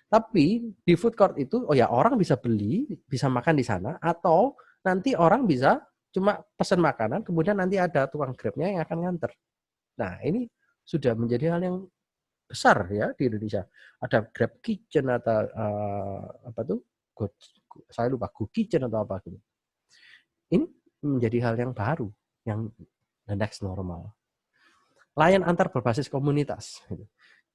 Tapi di food court itu, oh ya orang bisa beli, bisa makan di sana, atau nanti orang bisa cuma pesan makanan, kemudian nanti ada tukang Grab-nya yang akan nganter. Nah, ini sudah menjadi hal yang besar ya di Indonesia. Ada Grab Kitchen atau apa tuh? Saya lupa, Go Kitchen atau apa gitu. Ini menjadi hal yang baru, yang the next normal. Layan antar berbasis komunitas.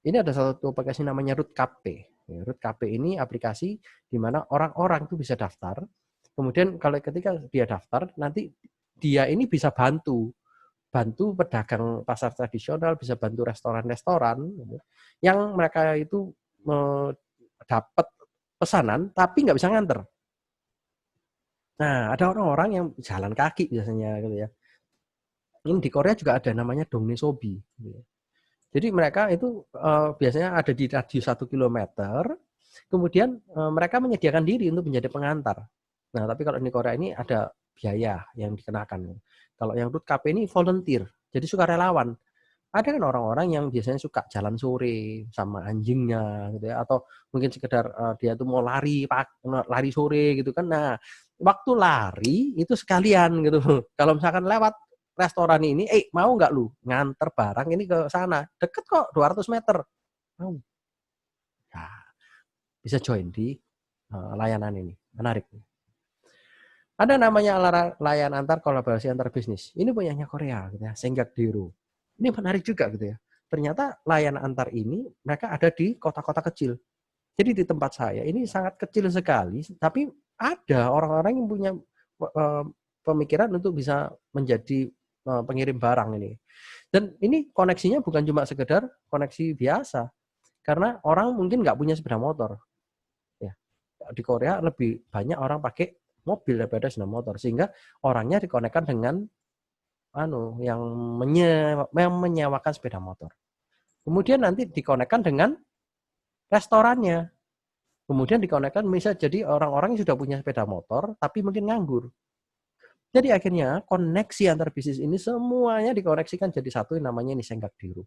Ini ada satu aplikasi namanya Root Cafe. Root Cafe ini aplikasi di mana orang-orang itu bisa daftar. Kemudian kalau ketika dia daftar, nanti dia ini bisa bantu pedagang pasar tradisional, bisa bantu restoran-restoran yang mereka itu dapat pesanan tapi nggak bisa nganter. Nah, ada orang-orang yang jalan kaki biasanya gitu ya. Ini di Korea juga ada namanya Dongnesobi. Jadi mereka itu biasanya ada di radius 1 kilometer, kemudian mereka menyediakan diri untuk menjadi pengantar. Nah, tapi kalau di Korea ini ada biaya yang dikenakan. Kalau yang Root Cafe ini volunteer, jadi sukarelawan. Ada kan orang-orang yang biasanya suka jalan sore sama anjingnya gitu ya, atau mungkin sekedar dia tuh mau lari sore gitu kan. Nah, waktu lari itu sekalian gitu. Kalau misalkan lewat restoran ini, mau nggak lu nganter barang ini ke sana? Deket kok, 200 meter. Mau. Nah, bisa join di layanan ini. Menarik. Ada namanya layanan antar kolaborasi antar bisnis. Ini punyanya Korea gitu ya, Senggakdero. Ini menarik juga gitu ya. Ternyata layanan antar ini mereka ada di kota-kota kecil. Jadi di tempat saya ini sangat kecil sekali, tapi ada orang-orang yang punya pemikiran untuk bisa menjadi pengirim barang ini. Dan ini koneksinya bukan cuma sekedar koneksi biasa, karena orang mungkin nggak punya sepeda motor. Ya, di Korea lebih banyak orang pakai mobil daripada sepeda motor, sehingga orangnya dikonekkan dengan yang menyewakan sepeda motor. Kemudian nanti dikonekkan dengan restorannya. Kemudian dikonekkan bisa jadi orang-orang yang sudah punya sepeda motor tapi mungkin nganggur. Jadi akhirnya koneksi antar bisnis ini semuanya dikoneksikan jadi satu yang namanya ini Senggakdero.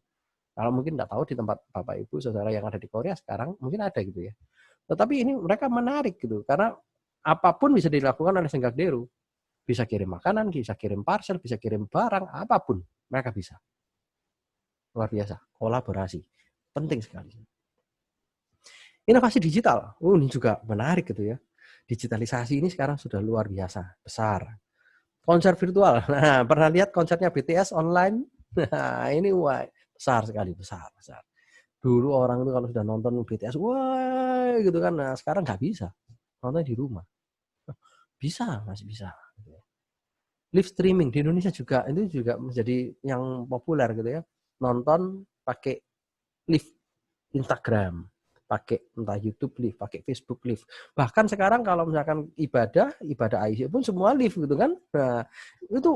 Kalau mungkin tidak tahu di tempat Bapak Ibu saudara yang ada di Korea sekarang mungkin ada gitu ya. Tetapi ini mereka menarik gitu karena apapun bisa dilakukan oleh Senggakdero. Bisa kirim makanan, bisa kirim parcel, bisa kirim barang, apapun mereka bisa. Luar biasa, kolaborasi. Penting sekali. Inovasi digital, ini juga menarik gitu ya. Digitalisasi ini sekarang sudah luar biasa, besar. Konser virtual, nah pernah lihat konsernya BTS online? Nah ini besar sekali, besar. Dulu orang itu kalau sudah nonton BTS, wah gitu kan, nah sekarang nggak bisa, nonton di rumah. Bisa, masih bisa. Live streaming di Indonesia juga itu juga menjadi yang populer gitu ya. Nonton pakai live Instagram, pakai entah YouTube live, pakai Facebook live. Bahkan sekarang kalau misalkan ibadah IC pun semua live gitu kan. Nah, itu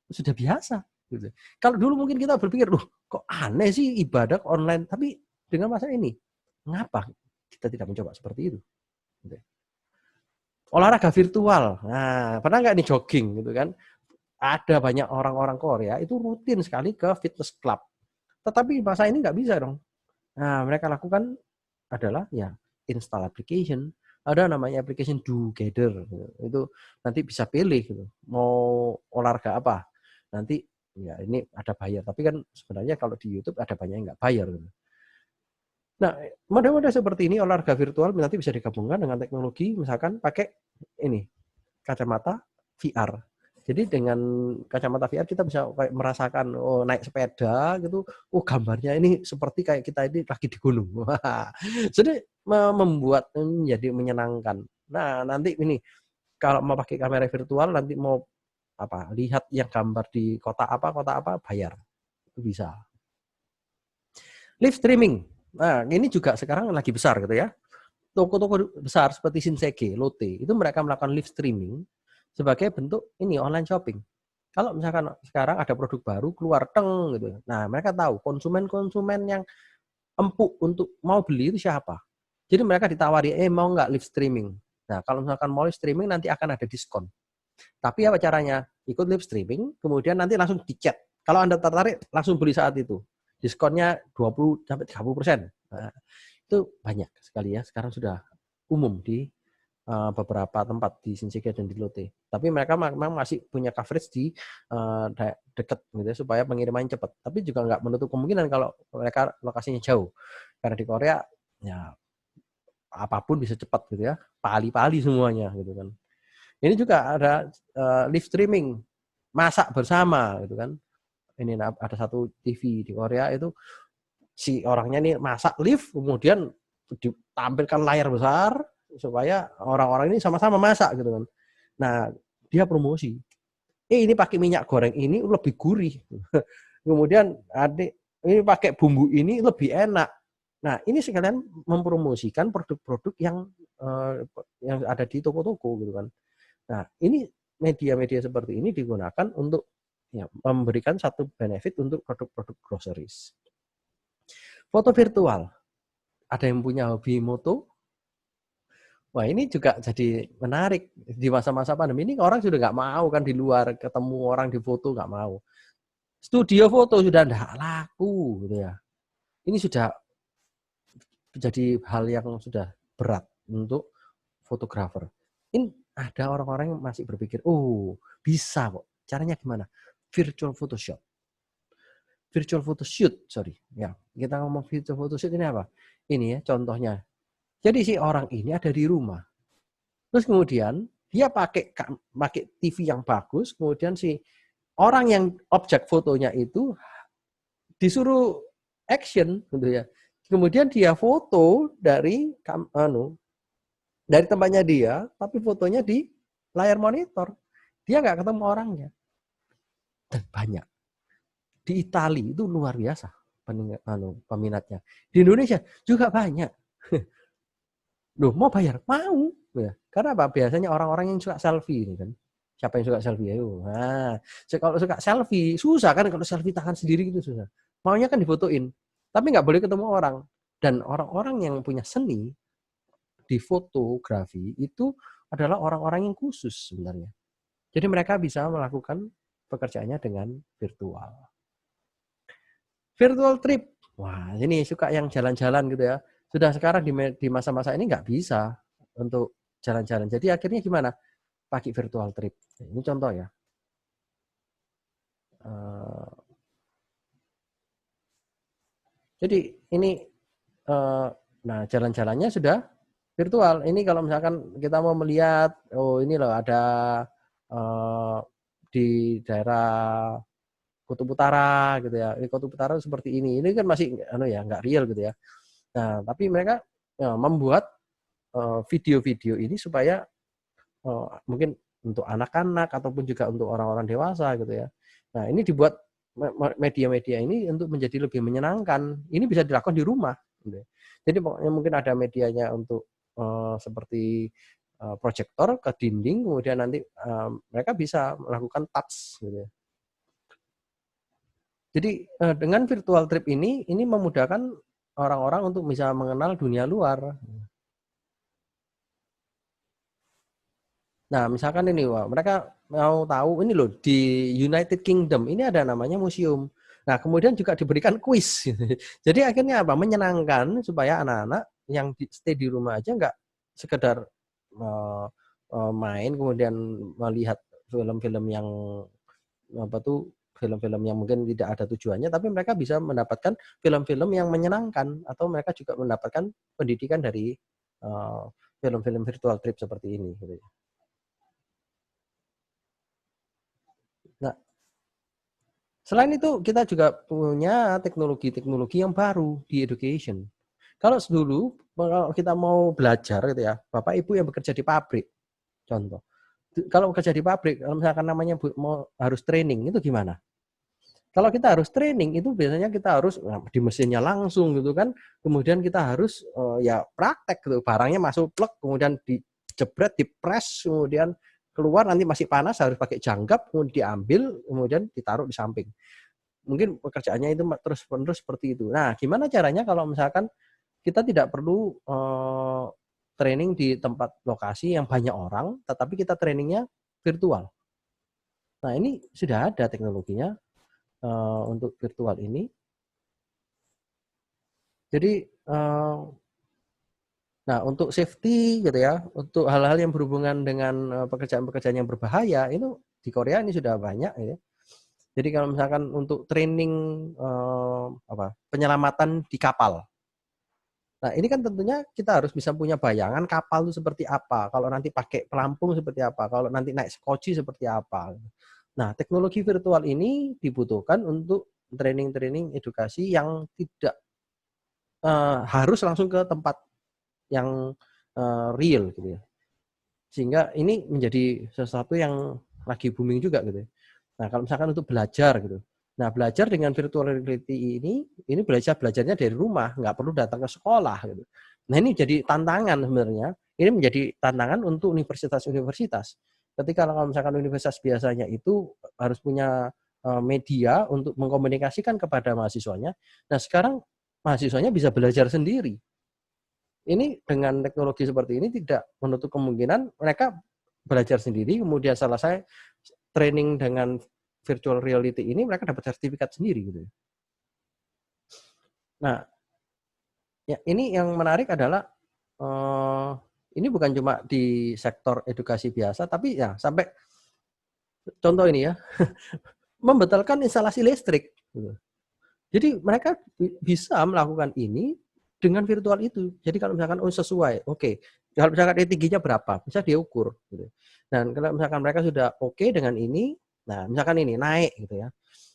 sudah biasa gitu. Kalau dulu mungkin kita berpikir, loh kok aneh sih ibadah online, tapi dengan masa ini, mengapa kita tidak mencoba seperti itu? Gitu. Olahraga virtual, nah pernah nggak nih jogging gitu kan? Ada banyak orang-orang Korea itu rutin sekali ke fitness club. Tetapi masa ini nggak bisa dong. Nah, mereka lakukan adalah ya install application. Ada namanya application Together. Itu nanti bisa pilih gitu. Mau olahraga apa. Nanti ya ini ada bayar. Tapi kan sebenarnya kalau di YouTube ada banyak yang nggak bayar. Gitu. Nah, model-model seperti ini olahraga virtual nanti bisa digabungkan dengan teknologi, misalkan pakai ini kacamata VR. Jadi dengan kacamata VR kita bisa kayak merasakan naik sepeda gitu, gambarnya ini seperti kayak kita ini lagi di gunung. Jadi membuat menjadi menyenangkan. Nah, nanti ini kalau mau pakai kamera virtual nanti mau lihat yang gambar di kota apa bayar. Itu bisa. Live streaming. Nah, ini juga sekarang lagi besar gitu ya. Toko-toko besar seperti Shinsegae, Lotte, itu mereka melakukan live streaming sebagai bentuk ini online shopping. Kalau misalkan sekarang ada produk baru keluar gitu. Nah, mereka tahu konsumen-konsumen yang empuk untuk mau beli itu siapa. Jadi mereka ditawari, mau nggak live streaming? Nah, kalau misalkan mau live streaming nanti akan ada diskon. Tapi apa caranya? Ikut live streaming, kemudian nanti langsung di-chat. Kalau Anda tertarik, langsung beli saat itu. Diskonnya 20-30%. Nah, itu banyak sekali ya. Sekarang sudah umum di beberapa tempat di Shinsegae dan di Lotte. Tapi mereka memang masih punya coverage di dekat gitu ya, supaya pengirimannya cepat. Tapi juga nggak menutup kemungkinan kalau mereka lokasinya jauh. Karena di Korea ya apapun bisa cepat gitu ya. Pali-pali semuanya gitu kan. Ini juga ada live streaming, masak bersama gitu kan. Ini ada satu TV di Korea itu si orangnya nih masak live, kemudian ditampilkan layar besar supaya orang-orang ini sama-sama masak gitu kan. Nah, dia promosi. Ini pakai minyak goreng ini lebih gurih. Kemudian ini pakai bumbu ini lebih enak. Nah, ini sekalian mempromosikan produk-produk yang ada di toko-toko gitu kan. Nah, ini media-media seperti ini digunakan untuk memberikan satu benefit untuk produk-produk groceries. Foto virtual. Ada yang punya hobi moto? Wah, ini juga jadi menarik. Di masa-masa pandemi ini orang sudah nggak mau kan di luar, ketemu orang di foto nggak mau. Studio foto sudah nggak laku gitu ya. Ini sudah menjadi hal yang sudah berat untuk fotografer. Ini ada orang-orang yang masih berpikir, bisa kok. Caranya gimana? Virtual photoshoot. Virtual photoshoot, sorry. Ya, kita ngomong virtual photoshoot ini apa? Ini ya contohnya. Jadi si orang ini ada di rumah. Terus kemudian dia pakai TV yang bagus, kemudian si orang yang objek fotonya itu disuruh action gitu ya. Kemudian dia foto dari tempatnya dia, tapi fotonya di layar monitor. Dia nggak ketemu orangnya. Dan banyak. Di Italia itu luar biasa peminatnya. Di Indonesia juga banyak. Loh, mau bayar? Mau. Ya. Karena apa? Biasanya orang-orang yang suka selfie kan. Siapa yang suka selfie? Ayo. Nah, kalau suka selfie, susah kan kalau selfie tangan sendiri gitu susah. Maunya kan difotoin. Tapi nggak boleh ketemu orang. Dan orang-orang yang punya seni di fotografi itu adalah orang-orang yang khusus sebenarnya. Jadi mereka bisa melakukan pekerjaannya dengan virtual. Virtual trip. Wah, ini suka yang jalan-jalan gitu ya. Sudah sekarang di masa-masa ini nggak bisa untuk jalan-jalan. Jadi akhirnya gimana? Pakai virtual trip. Ini contoh ya. Jadi ini nah jalan-jalannya sudah virtual. Ini kalau misalkan kita mau melihat, ini loh ada di daerah Kutub Utara gitu ya. Ini Kutub Utara seperti ini. Ini kan masih nggak real gitu ya. Nah, tapi mereka membuat video-video ini supaya mungkin untuk anak-anak ataupun juga untuk orang-orang dewasa gitu ya. Nah, ini dibuat media-media ini untuk menjadi lebih menyenangkan. Ini bisa dilakukan di rumah gitu. Jadi pokoknya mungkin ada medianya untuk seperti proyektor ke dinding, kemudian nanti mereka bisa melakukan touch gitu ya. Jadi dengan virtual trip ini memudahkan orang-orang untuk bisa mengenal dunia luar. Nah, misalkan ini, wah, mereka mau tahu ini loh di United Kingdom ini ada namanya museum. Nah, kemudian juga diberikan kuis. Jadi akhirnya apa? Menyenangkan supaya anak-anak yang stay di rumah aja nggak sekedar main kemudian melihat film-film yang apa tuh film-film yang mungkin tidak ada tujuannya, tapi mereka bisa mendapatkan film-film yang menyenangkan atau mereka juga mendapatkan pendidikan dari film-film virtual trip seperti ini. Gitu. Nah, selain itu kita juga punya teknologi-teknologi yang baru di education. Kalau dulu kita mau belajar gitu ya, Bapak Ibu yang bekerja di pabrik, contoh. Kalau bekerja di pabrik, kalau misalkan namanya mau harus training, itu gimana? Kalau kita harus training itu biasanya kita harus di mesinnya langsung gitu kan, kemudian kita harus ya praktek gitu, barangnya masuk plug, kemudian dijebret, dipres, kemudian keluar nanti masih panas harus pakai janggap, kemudian diambil, kemudian ditaruh di samping. Mungkin pekerjaannya itu terus-menerus seperti itu. Nah, gimana caranya kalau misalkan kita tidak perlu training di tempat lokasi yang banyak orang, tetapi kita trainingnya virtual. Nah, ini sudah ada teknologinya untuk virtual ini. Jadi, nah untuk safety gitu ya, untuk hal-hal yang berhubungan dengan pekerjaan-pekerjaan yang berbahaya itu di Korea ini sudah banyak ya. Jadi kalau misalkan untuk training penyelamatan di kapal. Nah, ini kan tentunya kita harus bisa punya bayangan kapal itu seperti apa, kalau nanti pakai pelampung seperti apa, kalau nanti naik skoci seperti apa. Nah, teknologi virtual ini dibutuhkan untuk training-training edukasi yang tidak harus langsung ke tempat yang real gitu ya. Sehingga ini menjadi sesuatu yang lagi booming juga gitu ya. Nah, kalau misalkan untuk belajar gitu. Nah, belajar dengan virtual reality ini belajarnya dari rumah, nggak perlu datang ke sekolah gitu. Nah, ini jadi tantangan sebenarnya. Ini menjadi tantangan untuk universitas-universitas. Ketika kalau misalkan universitas biasanya itu harus punya media untuk mengkomunikasikan kepada mahasiswanya. Nah, sekarang mahasiswanya bisa belajar sendiri. Ini dengan teknologi seperti ini tidak menutup kemungkinan mereka belajar sendiri, kemudian selesai training dengan virtual reality ini mereka dapat sertifikat sendiri gitu. Nah, ya ini yang menarik adalah ini bukan cuma di sektor edukasi biasa, tapi ya sampai contoh ini ya, membatalkan instalasi listrik. Gitu. Jadi mereka bisa melakukan ini dengan virtual itu. Jadi kalau misalkan sesuai, oke. Kalau misalkan tingginya berapa, bisa diukur. Gitu. Dan kalau misalkan mereka sudah oke dengan ini, nah misalkan ini naik gitu ya.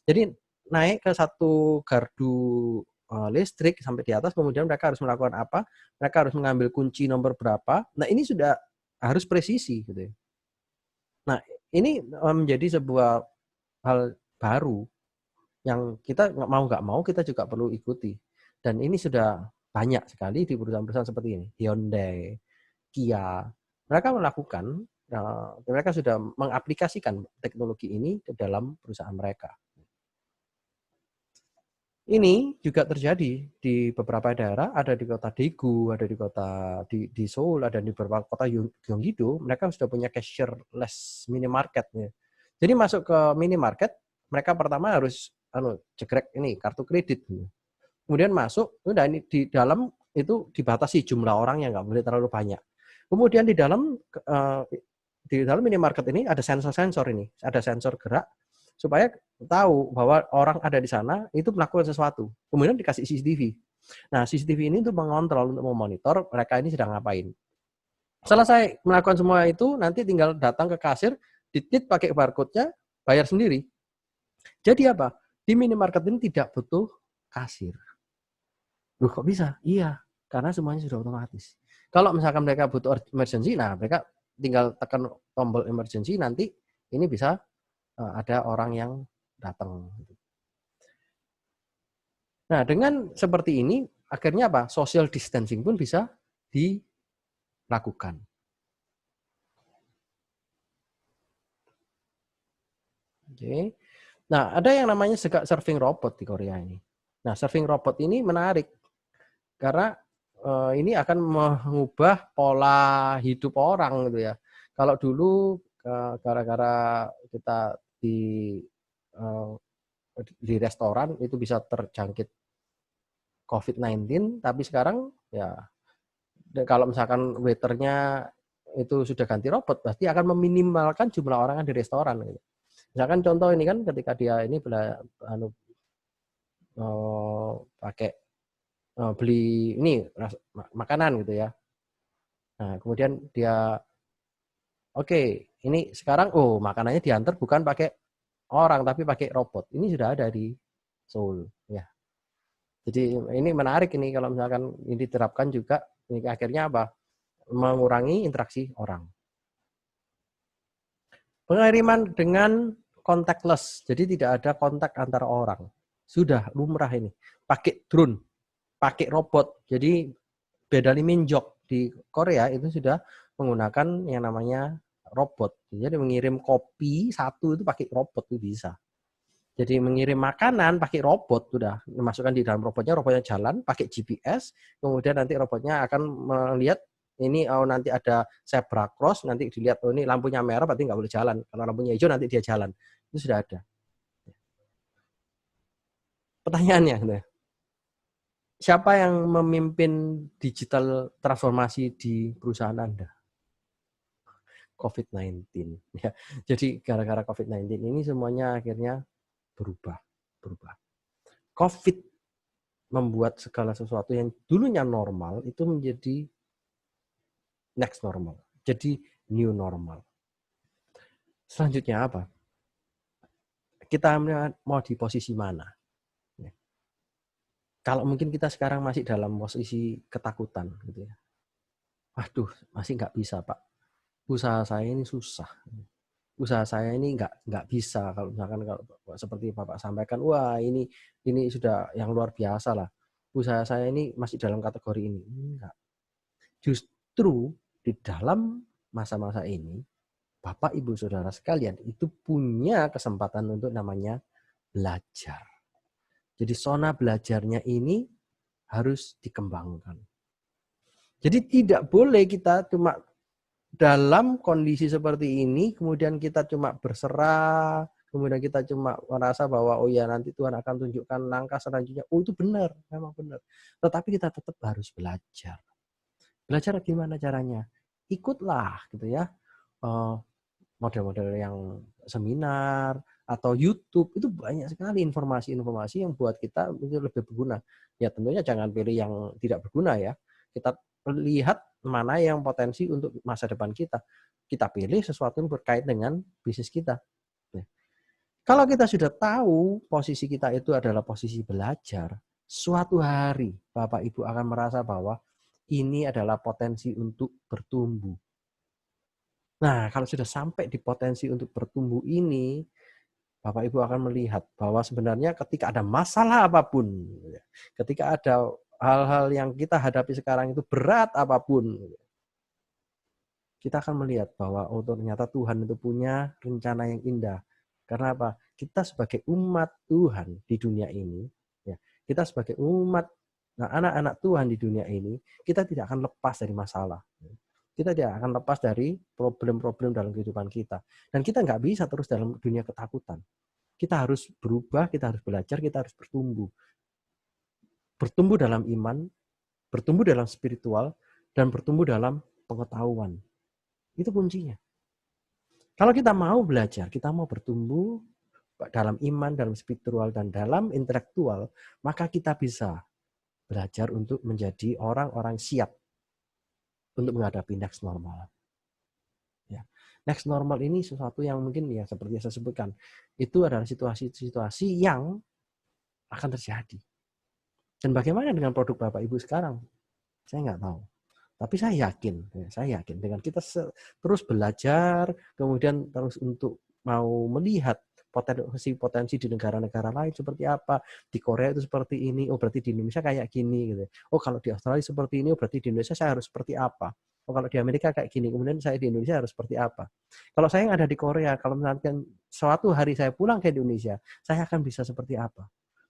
Jadi naik ke satu gardu listrik sampai di atas, kemudian mereka harus melakukan apa? Mereka harus mengambil kunci nomor berapa. Nah ini sudah harus presisi gitu ya. Nah ini menjadi sebuah hal baru yang kita nggak mau kita juga perlu ikuti. Dan ini sudah banyak sekali di perusahaan-perusahaan seperti ini, Hyundai, Kia, mereka melakukan, mereka sudah mengaplikasikan teknologi ini ke dalam perusahaan mereka. Ini juga terjadi di beberapa daerah, ada di kota Daegu, ada di kota di Seoul, ada di beberapa kota Gyeonggi-do, mereka sudah punya cashierless minimarket. Ya. Jadi masuk ke minimarket, mereka pertama harus cekrek ini kartu kredit. Kemudian masuk, udah ini di dalam itu dibatasi jumlah orang yang nggak boleh terlalu banyak. Kemudian di dalam minimarket ini ada sensor-sensor ini, ada sensor gerak supaya tahu bahwa orang ada di sana itu melakukan sesuatu. Kemudian dikasih CCTV. Nah, CCTV ini untuk mengontrol, untuk memonitor mereka ini sedang ngapain. Selesai melakukan semua itu, nanti tinggal datang ke kasir, ditit pakai barcode-nya, bayar sendiri. Jadi apa? Di minimarket ini tidak butuh kasir. Loh kok bisa? Iya, karena semuanya sudah otomatis. Kalau misalkan mereka butuh emergency, nah mereka tinggal tekan tombol emergency, nanti ini bisa ada orang yang datang. Nah, dengan seperti ini akhirnya apa? Social distancing pun bisa dilakukan. Oke. Nah, ada yang namanya surfing robot di Korea ini. Nah, surfing robot ini menarik karena ini akan mengubah pola hidup orang gitu ya. Kalau dulu gara-gara kita di restoran itu bisa terjangkit COVID-19, tapi sekarang ya kalau misalkan waiternya itu sudah ganti robot, pasti akan meminimalkan jumlah orang yang di restoran gitu. Misalkan contoh ini kan ketika dia ini pakai beli ini makanan gitu ya. Nah, kemudian dia oke, ini sekarang makanannya diantar bukan pakai orang tapi pakai robot. Ini sudah ada di Seoul ya. Jadi ini menarik ini kalau misalkan ini diterapkan juga, ini akhirnya apa? Mengurangi interaksi orang. Pengiriman dengan contactless, jadi tidak ada kontak antara orang. Sudah lumrah ini. Pakai drone, pakai robot. Jadi Bedali Minjok di Korea itu sudah menggunakan yang namanya robot. Jadi mengirim kopi satu itu pakai robot itu bisa. Jadi mengirim makanan pakai robot sudah, dimasukkan di dalam robotnya jalan pakai GPS, kemudian nanti robotnya akan melihat ini nanti ada zebra cross, nanti dilihat ini lampunya merah berarti nggak boleh jalan, kalau lampunya hijau nanti dia jalan. Itu sudah ada. Pertanyaannya, siapa yang memimpin digital transformasi di perusahaan Anda? COVID-19. Ya. Jadi gara-gara COVID-19 ini semuanya akhirnya berubah. COVID membuat segala sesuatu yang dulunya normal itu menjadi next normal. Jadi new normal. Selanjutnya apa? Kita mau di posisi mana? Kalau mungkin kita sekarang masih dalam posisi ketakutan gitu ya. Waduh, masih nggak bisa Pak. Usaha saya ini susah. Usaha saya ini nggak bisa, kalau misalkan kalau seperti Bapak sampaikan, wah ini sudah yang luar biasa lah. Usaha saya ini masih dalam kategori ini. Enggak. Justru di dalam masa-masa ini, Bapak Ibu Saudara sekalian itu punya kesempatan untuk namanya belajar. Jadi zona belajarnya ini harus dikembangkan. Jadi tidak boleh kita cuma dalam kondisi seperti ini, kemudian kita cuma berserah, kemudian kita cuma merasa bahwa oh ya nanti Tuhan akan tunjukkan langkah selanjutnya. Oh itu benar, memang benar. Tetapi kita tetap harus belajar. Belajar gimana caranya? Ikutlah gitu ya. Model-model yang seminar atau YouTube itu banyak sekali informasi-informasi yang buat kita lebih berguna. Ya tentunya jangan pilih yang tidak berguna ya. Kita lihat mana yang potensi untuk masa depan kita. Kita pilih sesuatu yang berkait dengan bisnis kita. Kalau kita sudah tahu posisi kita itu adalah posisi belajar, suatu hari Bapak Ibu akan merasa bahwa ini adalah potensi untuk bertumbuh. Nah, kalau sudah sampai di potensi untuk bertumbuh ini, Bapak Ibu akan melihat bahwa sebenarnya ketika ada masalah apapun, ketika ada hal-hal yang kita hadapi sekarang itu berat apapun, kita akan melihat bahwa ternyata Tuhan itu punya rencana yang indah. Karena apa? Kita sebagai umat Tuhan di dunia ini, ya, kita sebagai umat, anak-anak Tuhan di dunia ini, kita tidak akan lepas dari masalah. Kita tidak akan lepas dari problem-problem dalam kehidupan kita. Dan kita nggak bisa terus dalam dunia ketakutan. Kita harus berubah, kita harus belajar, kita harus bertumbuh. Bertumbuh dalam iman, bertumbuh dalam spiritual, dan bertumbuh dalam pengetahuan. Itu kuncinya. Kalau kita mau belajar, kita mau bertumbuh dalam iman, dalam spiritual, dan dalam intelektual, maka kita bisa belajar untuk menjadi orang-orang siap untuk menghadapi next normal. Ya. Next normal ini sesuatu yang mungkin ya seperti yang saya sebutkan, itu adalah situasi-situasi yang akan terjadi. Dan bagaimana dengan produk Bapak Ibu sekarang? Saya nggak tahu. Tapi saya yakin dengan kita terus belajar, kemudian terus untuk mau melihat potensi-potensi di negara-negara lain seperti apa, di Korea itu seperti ini, oh berarti di Indonesia kayak gini gitu. Oh kalau di Australia seperti ini, oh berarti di Indonesia saya harus seperti apa. Oh kalau di Amerika kayak gini, kemudian saya di Indonesia harus seperti apa. Kalau saya yang ada di Korea, kalau misalkan suatu hari saya pulang ke Indonesia, saya akan bisa seperti apa.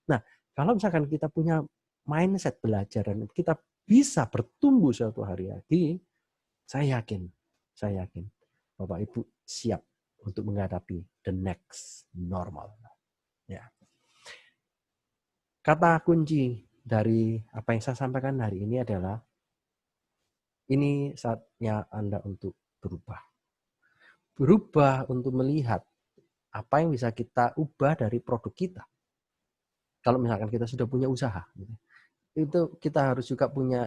Nah, kalau misalkan kita punya mindset belajar dan kita bisa bertumbuh suatu hari lagi, saya yakin Bapak Ibu siap untuk menghadapi the next normal. Ya. Kata kunci dari apa yang saya sampaikan hari ini adalah ini saatnya Anda untuk berubah. Berubah untuk melihat apa yang bisa kita ubah dari produk kita. Kalau misalkan kita sudah punya usaha, itu kita harus juga punya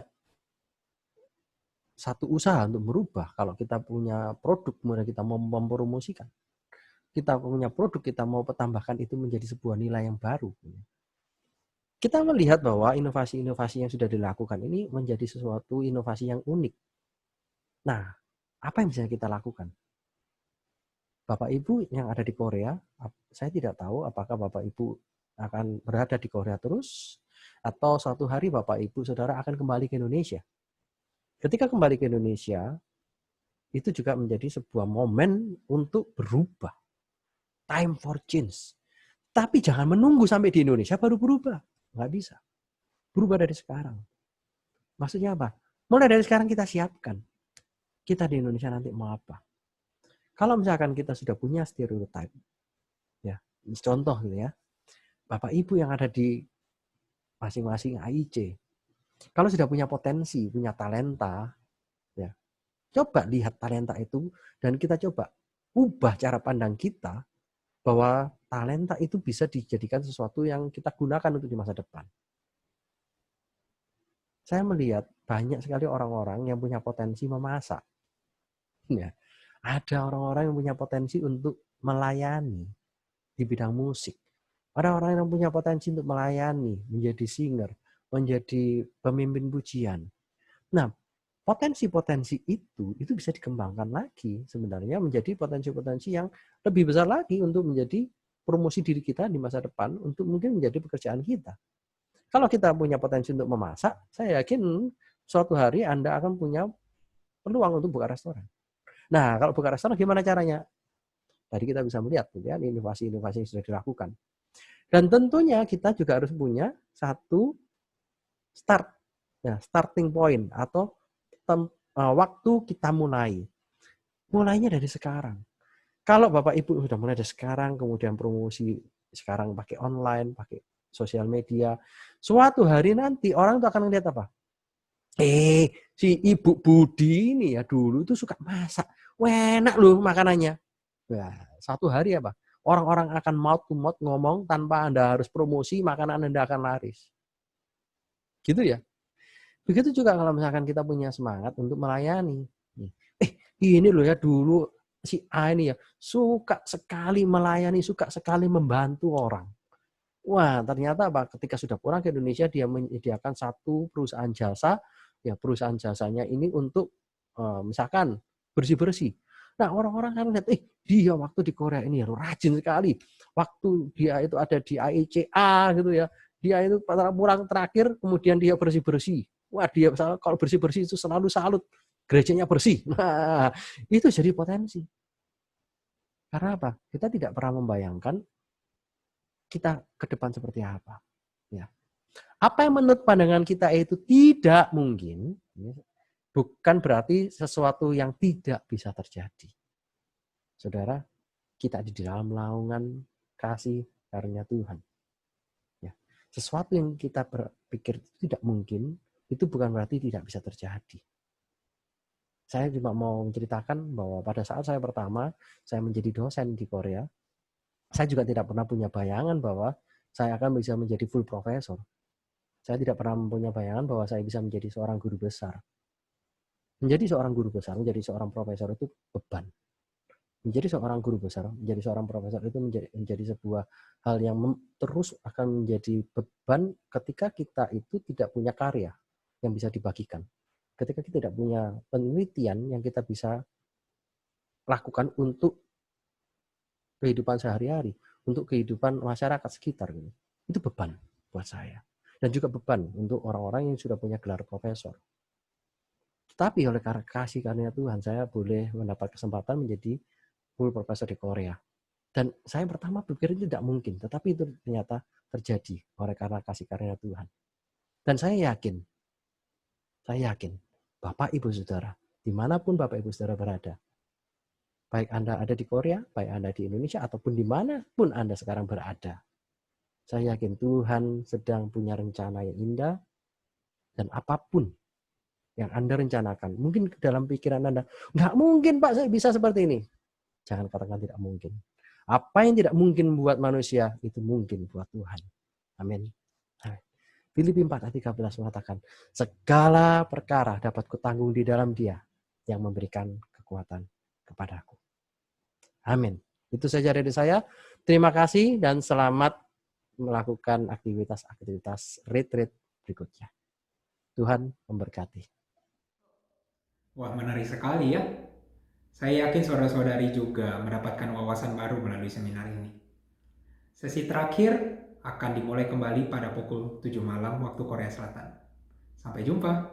satu usaha untuk merubah. Kalau kita punya produk, kemudian kita mau mempromosikan, kita punya produk, kita mau tambahkan itu menjadi sebuah nilai yang baru. Kita melihat bahwa inovasi-inovasi yang sudah dilakukan ini menjadi sesuatu inovasi yang unik. Nah, apa yang bisa kita lakukan? Bapak Ibu yang ada di Korea, saya tidak tahu apakah Bapak Ibu akan berada di Korea terus, atau suatu hari Bapak Ibu Saudara akan kembali ke Indonesia. Ketika kembali ke Indonesia, itu juga menjadi sebuah momen untuk berubah. Time for change. Tapi jangan menunggu sampai di Indonesia baru berubah. Nggak bisa. Berubah dari sekarang. Maksudnya apa? Mulai dari sekarang kita siapkan. Kita di Indonesia nanti mau apa? Kalau misalkan kita sudah punya stereotype, ya, contoh gitu ya, Bapak Ibu yang ada di masing-masing AIC, kalau sudah punya potensi, punya talenta, ya, coba lihat talenta itu dan kita coba ubah cara pandang kita bahwa talenta itu bisa dijadikan sesuatu yang kita gunakan untuk di masa depan. Saya melihat banyak sekali orang-orang yang punya potensi memasak. Ya, ada orang-orang yang punya potensi untuk melayani di bidang musik. Ada orang yang punya potensi untuk melayani, menjadi singer, menjadi pemimpin pujian. Nah, potensi-potensi itu bisa dikembangkan lagi sebenarnya menjadi potensi-potensi yang lebih besar lagi untuk menjadi promosi diri kita di masa depan untuk mungkin menjadi pekerjaan kita. Kalau kita punya potensi untuk memasak, saya yakin suatu hari Anda akan punya peluang untuk buka restoran. Nah, kalau buka restoran gimana caranya? Tadi kita bisa melihat ya, inovasi-inovasi yang sudah dilakukan. Dan tentunya kita juga harus punya satu starting point atau waktu kita mulai. Mulainya dari sekarang. Kalau Bapak Ibu sudah mulai dari sekarang, kemudian promosi sekarang pakai online, pakai sosial media, suatu hari nanti orang itu akan melihat apa? Si Ibu Budi ini ya dulu itu suka masak. Enak loh makanannya. Nah, satu hari apa? Orang-orang akan mouth to mouth ngomong tanpa Anda harus promosi, makanan Anda akan laris. Gitu ya. Begitu juga kalau misalkan kita punya semangat untuk melayani. Ini loh ya dulu si A ini ya suka sekali melayani, suka sekali membantu orang. Wah, ternyata apa? Ketika sudah pulang ke Indonesia dia menyediakan satu perusahaan jasa, ya perusahaan jasanya ini untuk misalkan bersih-bersih. Nah, orang-orang kan lihat, dia waktu di Korea ini ya rajin sekali. Waktu dia itu ada di IECA gitu ya. Dia itu pulang terakhir kemudian dia bersih-bersih. Wah, dia kalau bersih-bersih itu selalu salut. Gerejanya bersih. Nah, itu jadi potensi. Karena apa? Kita tidak pernah membayangkan kita ke depan seperti apa. Ya. Apa yang menurut pandangan kita itu tidak mungkin, bukan berarti sesuatu yang tidak bisa terjadi. Saudara, kita di dalam naungan kasih karunia Tuhan. Ya. Sesuatu yang kita berpikir tidak mungkin, itu bukan berarti tidak bisa terjadi. Saya cuma mau menceritakan bahwa pada saat saya pertama, saya menjadi dosen di Korea, saya juga tidak pernah punya bayangan bahwa saya akan bisa menjadi full profesor. Saya tidak pernah punya bayangan bahwa saya bisa menjadi seorang guru besar. Menjadi seorang guru besar, menjadi seorang profesor itu beban. Menjadi seorang guru besar, menjadi seorang profesor itu menjadi sebuah hal yang terus akan menjadi beban ketika kita itu tidak punya karya yang bisa dibagikan. ketika kita tidak punya penelitian yang kita bisa lakukan untuk kehidupan sehari-hari, untuk kehidupan masyarakat sekitar, gitu. Itu beban buat saya. Dan juga beban untuk orang-orang yang sudah punya gelar profesor. Tetapi oleh karena kasih karunia Tuhan, saya boleh mendapat kesempatan menjadi full profesor di Korea. Dan saya pertama berpikir itu tidak mungkin, tetapi itu ternyata terjadi oleh karena kasih karunia Tuhan. Dan saya yakin, Bapak Ibu Saudara, dimanapun Bapak Ibu Saudara berada, baik Anda ada di Korea, baik Anda di Indonesia, ataupun dimanapun Anda sekarang berada, saya yakin Tuhan sedang punya rencana yang indah, dan apapun yang Anda rencanakan, mungkin dalam pikiran Anda, nggak mungkin Pak saya bisa seperti ini. Jangan katakan tidak mungkin. Apa yang tidak mungkin buat manusia, itu mungkin buat Tuhan. Amin. Filipi 4 ayat 13 mengatakan, segala perkara dapat kutanggung di dalam Dia yang memberikan kekuatan kepadaku. Amin. Itu saja dari saya. Terima kasih dan selamat melakukan aktivitas-aktivitas retreat berikutnya. Tuhan memberkati. Wah, menarik sekali ya. Saya yakin saudara-saudari juga mendapatkan wawasan baru melalui seminar ini. Sesi terakhir akan dimulai kembali pada pukul 7 malam waktu Korea Selatan. Sampai jumpa.